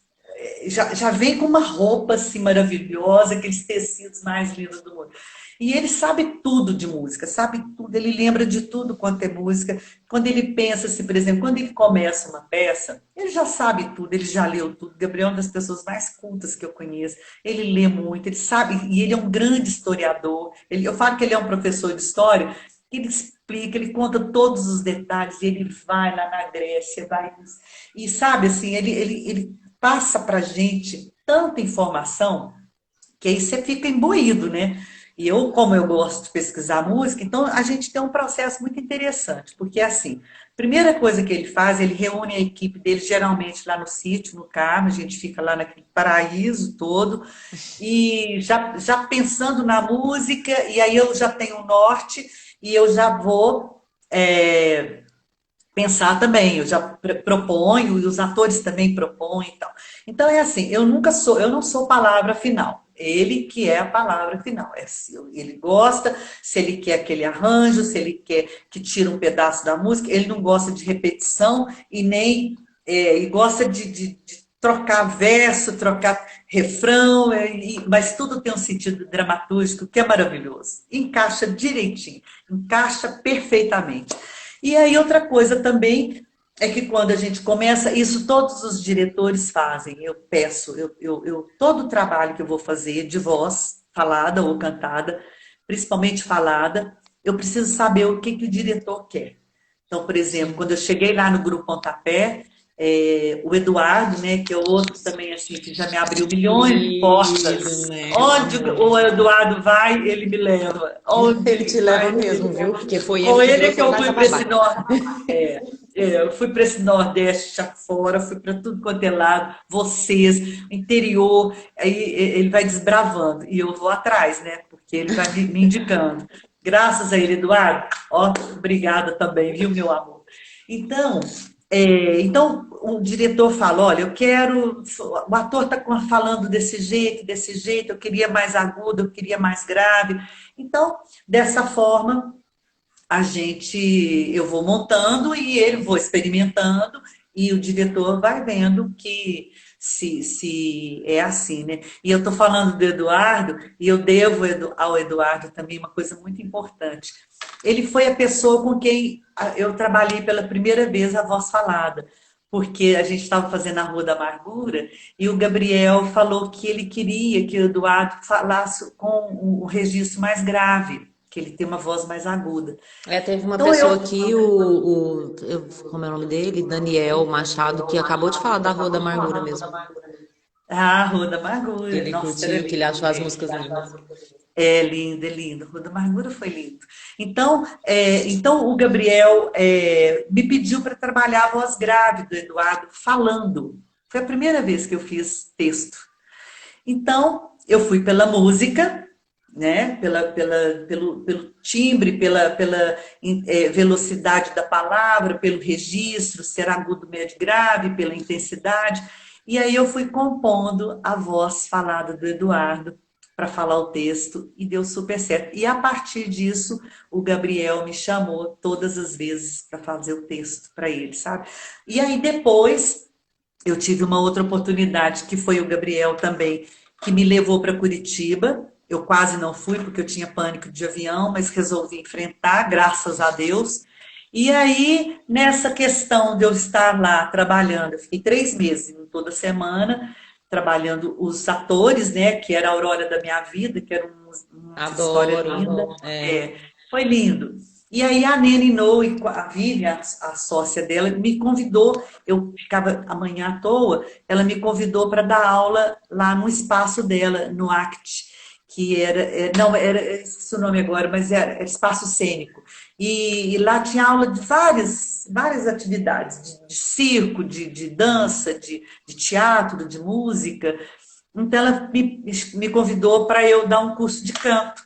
já vem com uma roupa assim maravilhosa, aqueles tecidos mais lindos do mundo. E ele sabe tudo de música, sabe tudo, ele lembra de tudo quanto é música. Quando ele pensa, assim, por exemplo, quando ele começa uma peça, ele já sabe tudo, ele já leu tudo. Gabriel é uma das pessoas mais cultas que eu conheço. Ele lê muito, ele sabe, e ele é um grande historiador. Eu falo que ele é um professor de história, ele explica, ele conta todos os detalhes, ele vai lá na Grécia, vai... E sabe, assim, ele passa para a gente tanta informação que aí você fica imbuído, né? E eu, como eu gosto de pesquisar música, então a gente tem um processo muito interessante, porque assim, primeira coisa que ele faz, ele reúne a equipe dele, geralmente lá no sítio, no Carmo, a gente fica lá naquele paraíso todo, e já pensando na música, e aí eu já tenho o norte, e eu já vou pensar também, eu já proponho, e os atores também propõem e tal. Então é assim, eu não sou palavra final. Ele que é a palavra final. Ele gosta, se ele quer aquele arranjo, se ele quer que tire um pedaço da música, ele não gosta de repetição e nem e gosta de trocar verso, trocar refrão, mas tudo tem um sentido dramatúrgico que é maravilhoso. Encaixa direitinho, encaixa perfeitamente. E aí outra coisa também é que quando a gente começa, isso todos os diretores fazem. Eu peço, todo o trabalho que eu vou fazer de voz, falada ou cantada, principalmente falada, eu preciso saber o que o diretor quer. Então, por exemplo, quando eu cheguei lá no Grupo Pontapé, o Eduardo, né, que é outro também assim, que já me abriu milhões de portas. Né? Onde o Eduardo vai, ele me leva. Onde ele te leva mesmo, viu? Porque foi com ele que ele trouxe que eu a fui Casa para esse Babá. eu fui para esse Nordeste já fora, fui para tudo quanto é lado, vocês, interior, aí ele vai desbravando e eu vou atrás, né? Porque ele vai me indicando. Graças a ele, Eduardo, ó, obrigada também, viu, meu amor? Então, então o diretor fala, olha, eu quero, o ator está falando desse jeito, eu queria mais agudo, eu queria mais grave. Então, dessa forma eu vou montando e ele vou experimentando e o diretor vai vendo que se é assim, né? E eu estou falando do Eduardo e eu devo ao Eduardo também uma coisa muito importante. Ele foi a pessoa com quem eu trabalhei pela primeira vez a voz falada, porque a gente estava fazendo a Rua da Amargura e o Gabriel falou que ele queria que o Eduardo falasse com o registro mais grave, que ele tem uma voz mais aguda. Teve uma Então pessoa aqui, como é o nome dele? Daniel Machado, que acabou de falar da Rua da Amargura mesmo. a Rua da Amargura, Ele nossa, era curtiu, que ele lindo achou as também. músicas lindas. É lindo, é lindo. Rua da Amargura foi lindo. Então, então o Gabriel me pediu para trabalhar a voz grave do Eduardo falando. Foi a primeira vez que eu fiz texto. Então, eu fui pela música, né? Pelo timbre, pela velocidade da palavra, pelo registro, ser agudo, médio, grave, pela intensidade. E aí eu fui compondo a voz falada do Eduardo para falar o texto e deu super certo. E a partir disso, o Gabriel me chamou todas as vezes para fazer o texto para ele, sabe? E aí depois eu tive uma outra oportunidade, que foi o Gabriel também, que me levou para Curitiba. Eu quase não fui, porque eu tinha pânico de avião, mas resolvi enfrentar, graças a Deus. E aí, nessa questão de eu estar lá trabalhando, eu fiquei 3 meses, toda semana, trabalhando os atores, né? Que era a Aurora da Minha Vida, que era uma história linda. Adoro. É. É, foi lindo. E aí a Nene No e a Vivian, a sócia dela, me convidou, eu ficava amanhã à toa, ela me convidou para dar aula lá no espaço dela, no ACT, que era, não, era esse o nome agora, mas era espaço cênico. E lá tinha aula de várias atividades, de circo, de dança, de teatro, de música. Então, ela me convidou para eu dar um curso de canto.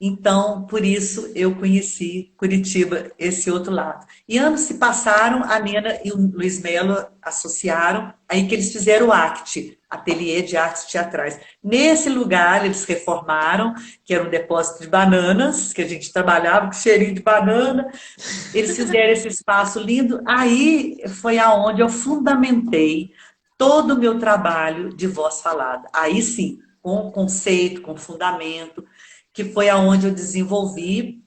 Então, por isso, eu conheci Curitiba, esse outro lado. E anos se passaram, a Nena e o Luiz Melo associaram, aí que eles fizeram o ACT, Ateliê de Artes Teatrais. Nesse lugar, eles reformaram, que era um depósito de bananas, que a gente trabalhava com cheirinho de banana. Eles fizeram esse espaço lindo. Aí foi aonde eu fundamentei todo o meu trabalho de voz falada. Aí sim, com conceito, com fundamento, que foi aonde eu desenvolvi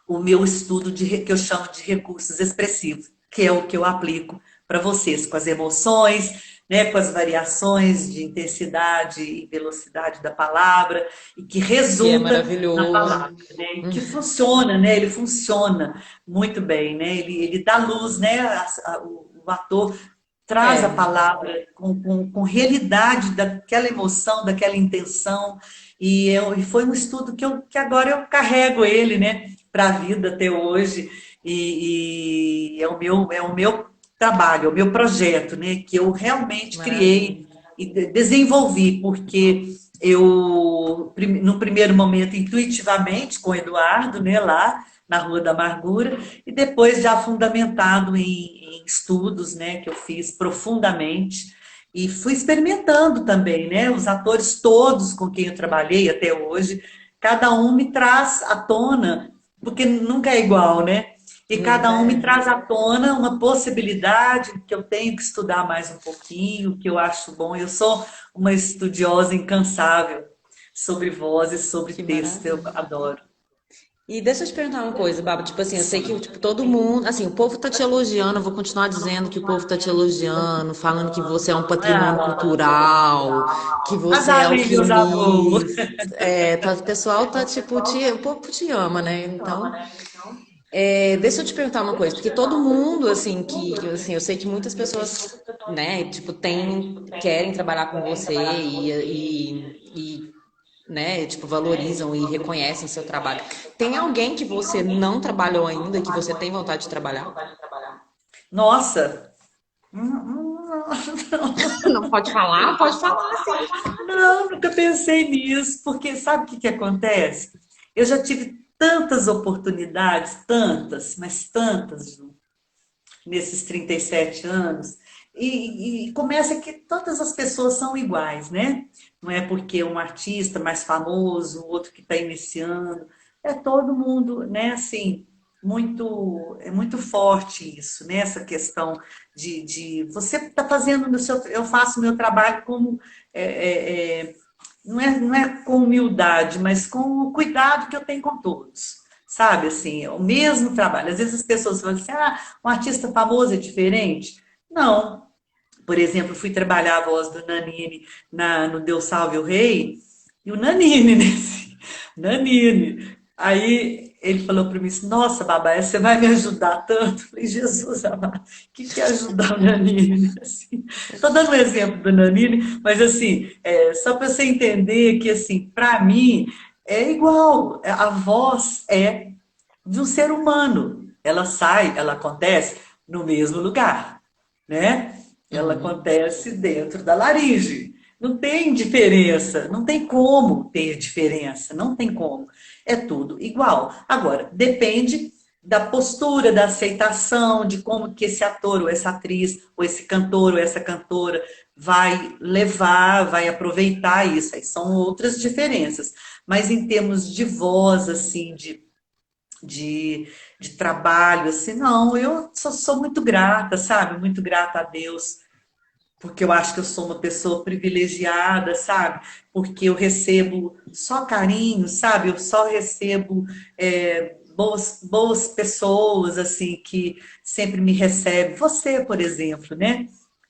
o meu estudo que eu chamo de recursos expressivos, que é o que eu aplico para vocês, com as emoções, né, com as variações de intensidade e velocidade da palavra, e que Que é resulta na maravilhoso. palavra, né, que funciona, né, ele funciona muito bem, né, ele dá luz, né, o ator traz a É. palavra com realidade daquela emoção, daquela intenção. E foi um estudo que agora eu carrego ele, né, para a vida até hoje. E é o meu trabalho, é o meu projeto, né, que eu realmente criei Maravilha. e desenvolvi, porque no primeiro momento, intuitivamente, com o Eduardo, né, lá na Rua da Amargura, e depois já fundamentado em estudos, né, que eu fiz profundamente, e fui experimentando também, né, os atores todos com quem eu trabalhei até hoje, cada um me traz à tona, porque nunca é igual, né? E cada Nunca um me é. traz à tona uma possibilidade que eu tenho que estudar mais um pouquinho, que eu acho bom. Eu sou uma estudiosa incansável sobre voz e sobre Que texto, eu maravilha. adoro. E deixa eu te perguntar uma coisa, Baba. Tipo assim, eu sei que tipo, todo mundo, assim, o povo tá te elogiando, eu vou continuar dizendo que o povo tá te elogiando, falando que você é um patrimônio cultural, que Mas você é ali, meus amores. alquimista. O pessoal tá tipo, o povo te ama, né? Então, deixa eu te perguntar uma coisa, porque todo mundo, assim, assim, eu sei que muitas pessoas, né, tipo, querem trabalhar com você né, tipo, valorizam e reconhecem seu trabalho. Tem alguém que você não trabalhou ainda e que você tem vontade de trabalhar? Nossa, Não pode falar? Pode falar, sim. não, nunca pensei nisso, porque sabe o que que acontece? Eu já tive tantas oportunidades, tantas, mas tantas, Ju, nesses 37 anos, e começa que todas as pessoas são iguais, né? Não é porque um artista mais famoso, o outro que está iniciando, é todo mundo, né? Assim, é muito forte isso, né? Essa questão de você está fazendo no seu, eu faço o meu trabalho como não é com humildade, mas com o cuidado que eu tenho com todos. Sabe, assim, é o mesmo trabalho. Às vezes as pessoas falam assim, um artista famoso é diferente. Não. Por exemplo, fui trabalhar a voz do Nanini no Deus Salve o Rei, e o Nanini, né? Nanini. Aí ele falou para mim assim, nossa, babá, você vai me ajudar tanto. Eu falei, Jesus amado, o que é ajudar o Nanini? Assim, estou dando um exemplo do Nanini, mas assim, só para você entender que, assim, para mim, é igual, a voz é de um ser humano. Ela acontece no mesmo lugar, né? Ela Uhum. acontece dentro da laringe. Não tem diferença, não tem como ter diferença, não tem como. É tudo igual. Agora, depende da postura, da aceitação, de como que esse ator ou essa atriz, ou esse cantor ou essa cantora vai levar, vai aproveitar isso. Aí são outras diferenças. Mas em termos de voz, assim, de, de trabalho, assim, não, eu sou muito grata, sabe? Muito grata a Deus, porque eu acho que eu sou uma pessoa privilegiada, sabe? Porque eu recebo só carinho, sabe? Eu só recebo boas pessoas, assim, que sempre me recebem. Você, por exemplo, né?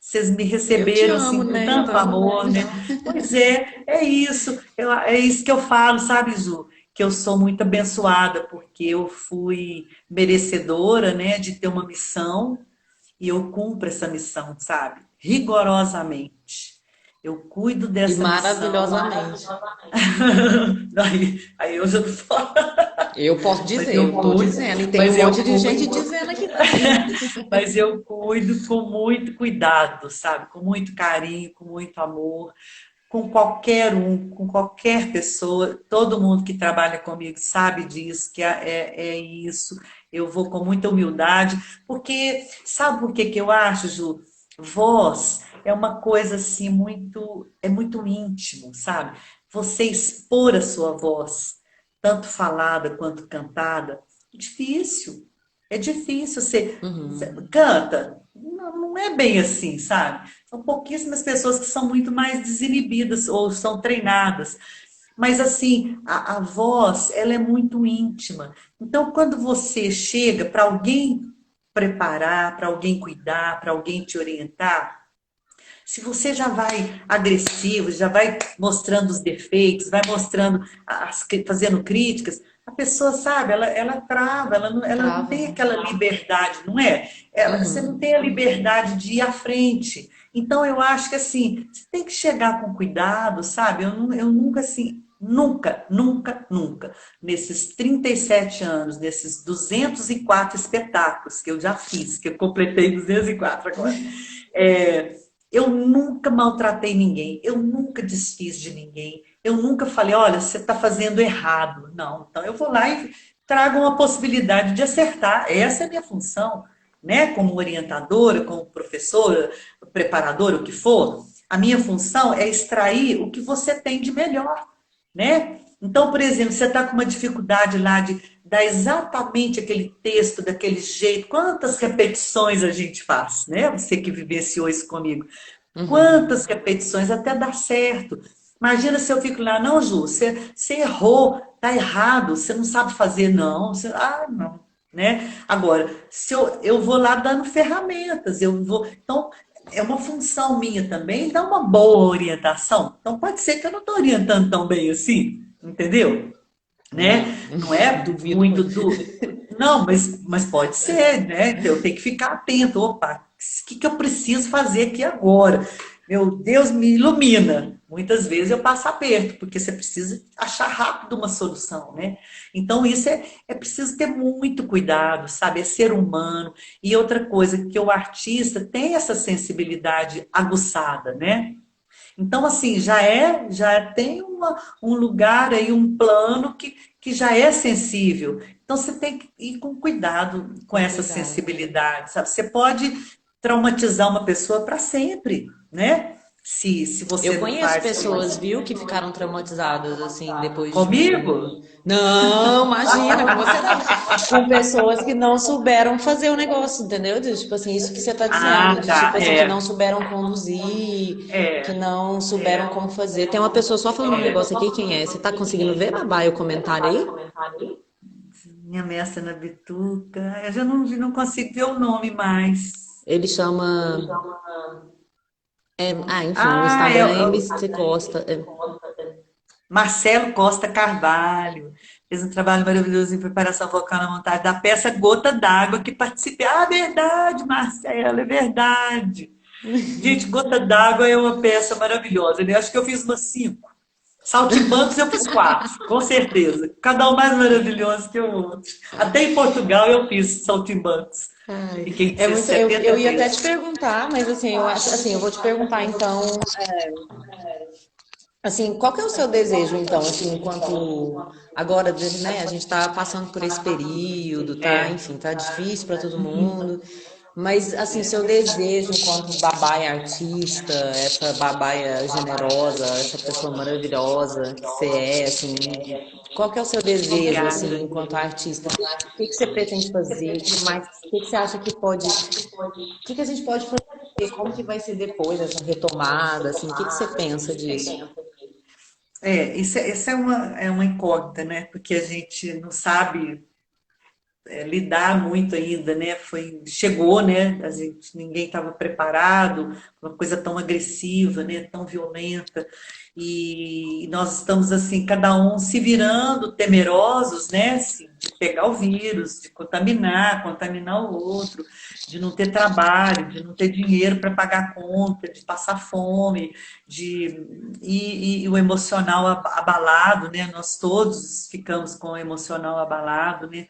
Vocês me Eu te receberam amo, assim com né? tanto Então, amor, né? Pois é isso. É isso que eu falo, sabe, Ju? Que eu sou muito abençoada, porque eu fui merecedora, né, de ter uma missão e eu cumpro essa missão, sabe? Rigorosamente. Eu cuido e dessa missão. maravilhosamente. Aí eu já não falo, Eu posso mas dizer, eu eu tô cuido, dizendo, e tem um mas eu monte de cuido. gente dizendo aqui também. Mas eu cuido com muito cuidado, sabe? Com muito carinho, com muito amor, com qualquer um, com qualquer pessoa. Todo mundo que trabalha comigo sabe disso, que é isso. Eu vou com muita humildade, porque sabe por que que eu acho, Ju? Voz é uma coisa assim é muito íntimo, sabe? Você expor a sua voz, tanto falada quanto cantada, é difícil. É difícil. Você Uhum. canta. Não, não é bem assim, sabe? São pouquíssimas pessoas que são muito mais desinibidas ou são treinadas. Mas assim, a voz, ela é muito íntima. Então, quando você chega para alguém preparar, para alguém cuidar, para alguém te orientar, se você já vai agressivo, já vai mostrando os defeitos, vai mostrando, fazendo críticas, a pessoa sabe, ela trava, ela não Trava, tem né? aquela liberdade, não é? Você não Uhum. tem a liberdade de ir à frente. Então eu acho que assim, você tem que chegar com cuidado, sabe? Eu nunca assim, nunca, nesses 37 anos, nesses 204 espetáculos que eu já fiz, que eu completei 204 agora. É, eu nunca maltratei ninguém, eu nunca desfiz de ninguém, eu nunca falei, olha, você está fazendo errado. Não, então eu vou lá e trago uma possibilidade de acertar. Essa é a minha função, né? Como orientadora, como professora, preparadora, o que for. A minha função é extrair o que você tem de melhor, né? Então, por exemplo, você está com uma dificuldade lá de dar exatamente aquele texto daquele jeito. Quantas repetições a gente faz, né? Você que vivenciou isso comigo. Uhum. Quantas repetições até dar certo. Imagina se eu fico lá, não, Ju, você errou, tá errado, você não sabe fazer, não. Não, né? Agora, se eu vou lá dando ferramentas, eu vou. Então, é uma função minha também dar uma boa orientação. Então, pode ser que eu não estou orientando tão bem assim, entendeu? Né? Não, Não é duvido muito muito. do. Não, mas pode ser, né? Então, eu tenho que ficar atento. Opa, o que eu preciso fazer aqui agora? Meu Deus, me ilumina. Muitas vezes eu passo aperto, porque você precisa achar rápido uma solução, né? Então, isso é preciso ter muito cuidado, sabe? É ser humano. E outra coisa, que o artista tem essa sensibilidade aguçada, né? Então, assim, já tem um lugar aí, um plano que já é sensível. Então, você tem que ir com cuidado com Com essa cuidado. sensibilidade, sabe? Você pode traumatizar uma pessoa para sempre, né? Se Eu você não conheço faz pessoas, viu, que ficaram traumatizadas, assim, depois de comigo. um. Não, imagina, com você não. Com pessoas que não souberam fazer o negócio, entendeu? De, tipo assim, isso que você tá dizendo, Ah, de tipo tá, assim, que não souberam conduzir, que é, não souberam como fazer. Tem uma pessoa só falando um negócio aqui, quem é? Você tá conseguindo ver, Babá, o comentário aí? minha mestra na bituca. Eu já não consigo ver o nome mais. Ele chama. Enfim, o Ah, Instagram é MC Costa. Marcelo Costa Carvalho fez um trabalho maravilhoso em preparação vocal na montagem da peça Gota d'Água, que participei. Ah, verdade, Marcelo, é verdade. Gente, Gota d'Água é uma peça maravilhosa, né? Acho que eu fiz umas 5. Saltimbancos eu fiz 4, com certeza. Cada um mais maravilhoso que o outro. Até em Portugal eu fiz Saltimbancos. Ai, Fiquei é muito. 70 Eu ia até te vezes. perguntar, mas assim, eu acho assim, eu vou te perguntar então, assim, qual que é o seu desejo então, assim, enquanto agora, né, a gente tá passando por esse período, tá, É. enfim, tá difícil para todo mundo, mas assim, seu desejo enquanto babaia artista, essa babaia generosa, essa pessoa maravilhosa que você é, assim, qual que é o seu desejo Obrigada. assim enquanto artista? O que que você pretende fazer? O que mais, o que que você acha que pode, que a gente pode fazer? Como que vai ser depois essa retomada? Assim, o que que você pensa disso? Isso é uma incógnita, né? Porque a gente não sabe. lidar muito ainda, né? Chegou, né? Ninguém estava preparado, uma coisa tão agressiva, né? Tão violenta. E nós estamos assim, cada um se virando, temerosos, né? Assim, de pegar o vírus, de contaminar o outro, de não ter trabalho, de não ter dinheiro para pagar a conta, de passar fome, e o emocional abalado, né? Nós todos ficamos com o emocional abalado, né?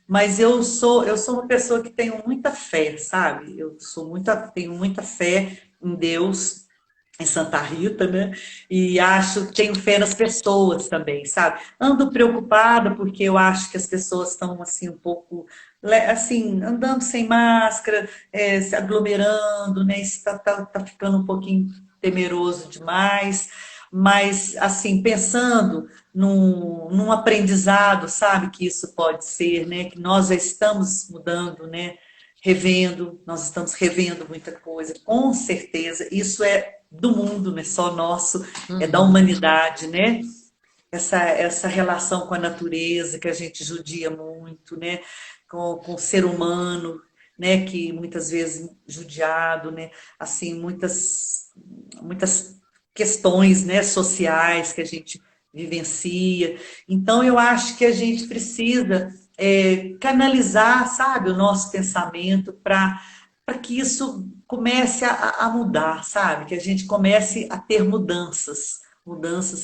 Mas eu sou uma pessoa que tenho muita fé, sabe? Tenho muita fé em Deus, em Santa Rita, né? E tenho fé nas pessoas também, sabe? Ando preocupada porque eu acho que as pessoas estão assim um pouco assim, andando sem máscara, se aglomerando, né? Isso tá ficando um pouquinho temeroso demais. Mas, assim, pensando num aprendizado, sabe, que isso pode ser, né? Que nós já estamos mudando, né? Nós estamos revendo muita coisa, com certeza. Isso é do mundo, não é só nosso, é da Uhum. humanidade, né? Essa relação com a natureza que a gente judia muito, né? Com o ser humano, né? Que muitas vezes judiado, né? Assim, muitas questões, né? Sociais que a gente vivencia. Então, eu acho que a gente precisa canalizar, sabe, o nosso pensamento para que isso comece a mudar, sabe? Que a gente comece a ter mudanças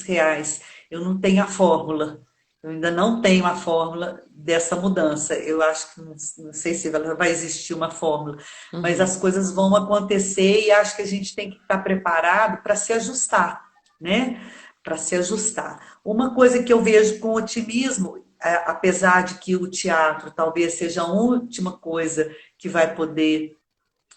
reais. Eu não tenho a fórmula, eu ainda não tenho a fórmula dessa mudança. Eu acho que não sei se vai existir uma fórmula, mas Uhum. as coisas vão acontecer e acho que a gente tem que estar preparado para se ajustar, né? Para se ajustar. Uma coisa que eu vejo com otimismo, apesar de que o teatro talvez seja a última coisa que vai poder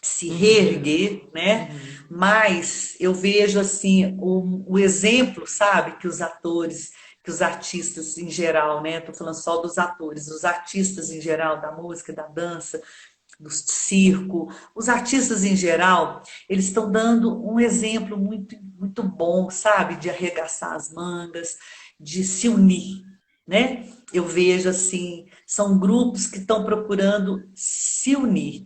se Uhum. reerguer, né? Uhum. Mas eu vejo assim o exemplo, sabe, que os artistas em geral, né? Estou falando só dos atores, os artistas em geral da música, da dança, do circo, os artistas em geral, eles estão dando um exemplo muito muito bom, sabe, de arregaçar as mangas, de se unir, né? Eu vejo assim, são grupos que estão procurando se unir,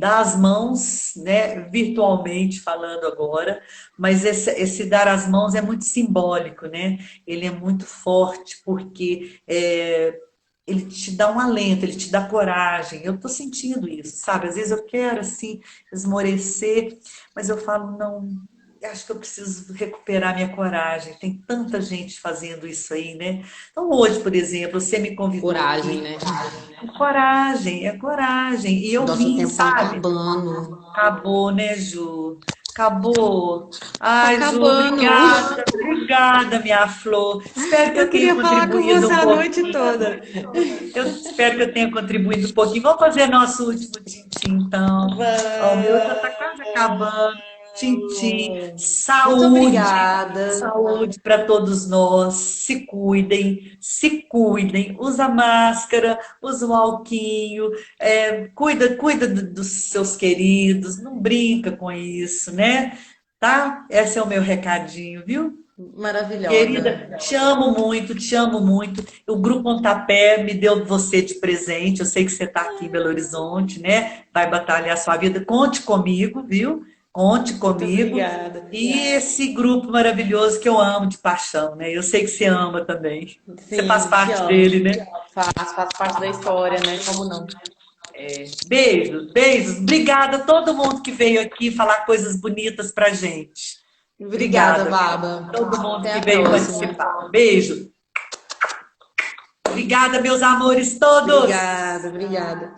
dar as mãos, né, virtualmente falando agora, mas esse dar as mãos é muito simbólico, né? Ele é muito forte porque ele te dá um alento, ele te dá coragem. Eu estou sentindo isso, sabe? Às vezes eu quero assim esmorecer, mas eu falo não. Acho que eu preciso recuperar minha coragem. Tem tanta gente fazendo isso aí, né? Então hoje, por exemplo, você me convidou Coragem, aqui. né? É coragem. E eu Nosso vim, tempo tá sabe? acabando. Acabou, né, Ju? Acabou. Tá Ai, Ju, acabando. obrigada, minha flor. Espero que Eu eu tenha queria falar com contribuído você um a noite pouquinho. toda. Eu espero que eu tenha contribuído um pouquinho. Vamos fazer nosso último tintim, então. Ó, o meu já está quase acabando. Tintim. Vamos. Muito Saúde. obrigada. Saúde para todos nós. Se cuidem, se cuidem. Usa máscara, usa um alquinho. Cuida dos seus queridos. Não brinca com isso, né? Tá? Esse é o meu recadinho, viu? Maravilhosa. Querida, te amo muito, te amo muito. O Grupo Pontapé me deu você de presente. Eu sei que você está aqui em Belo Horizonte, né? Vai batalhar a sua vida. Conte comigo, viu? Conte Muito comigo. obrigada. E esse grupo maravilhoso que eu amo de paixão, né? Eu sei que você ama também. Você faz Sim, te parte amo. dele, né? Faz parte da história, né? Como não? Beijos, beijos. Obrigada a todo mundo que veio aqui falar coisas bonitas pra gente. Obrigada, Obrigada, viu? Baba. Todo mundo Até que a veio próxima. participar. Beijo. Obrigada, meus amores todos. Obrigada, obrigada.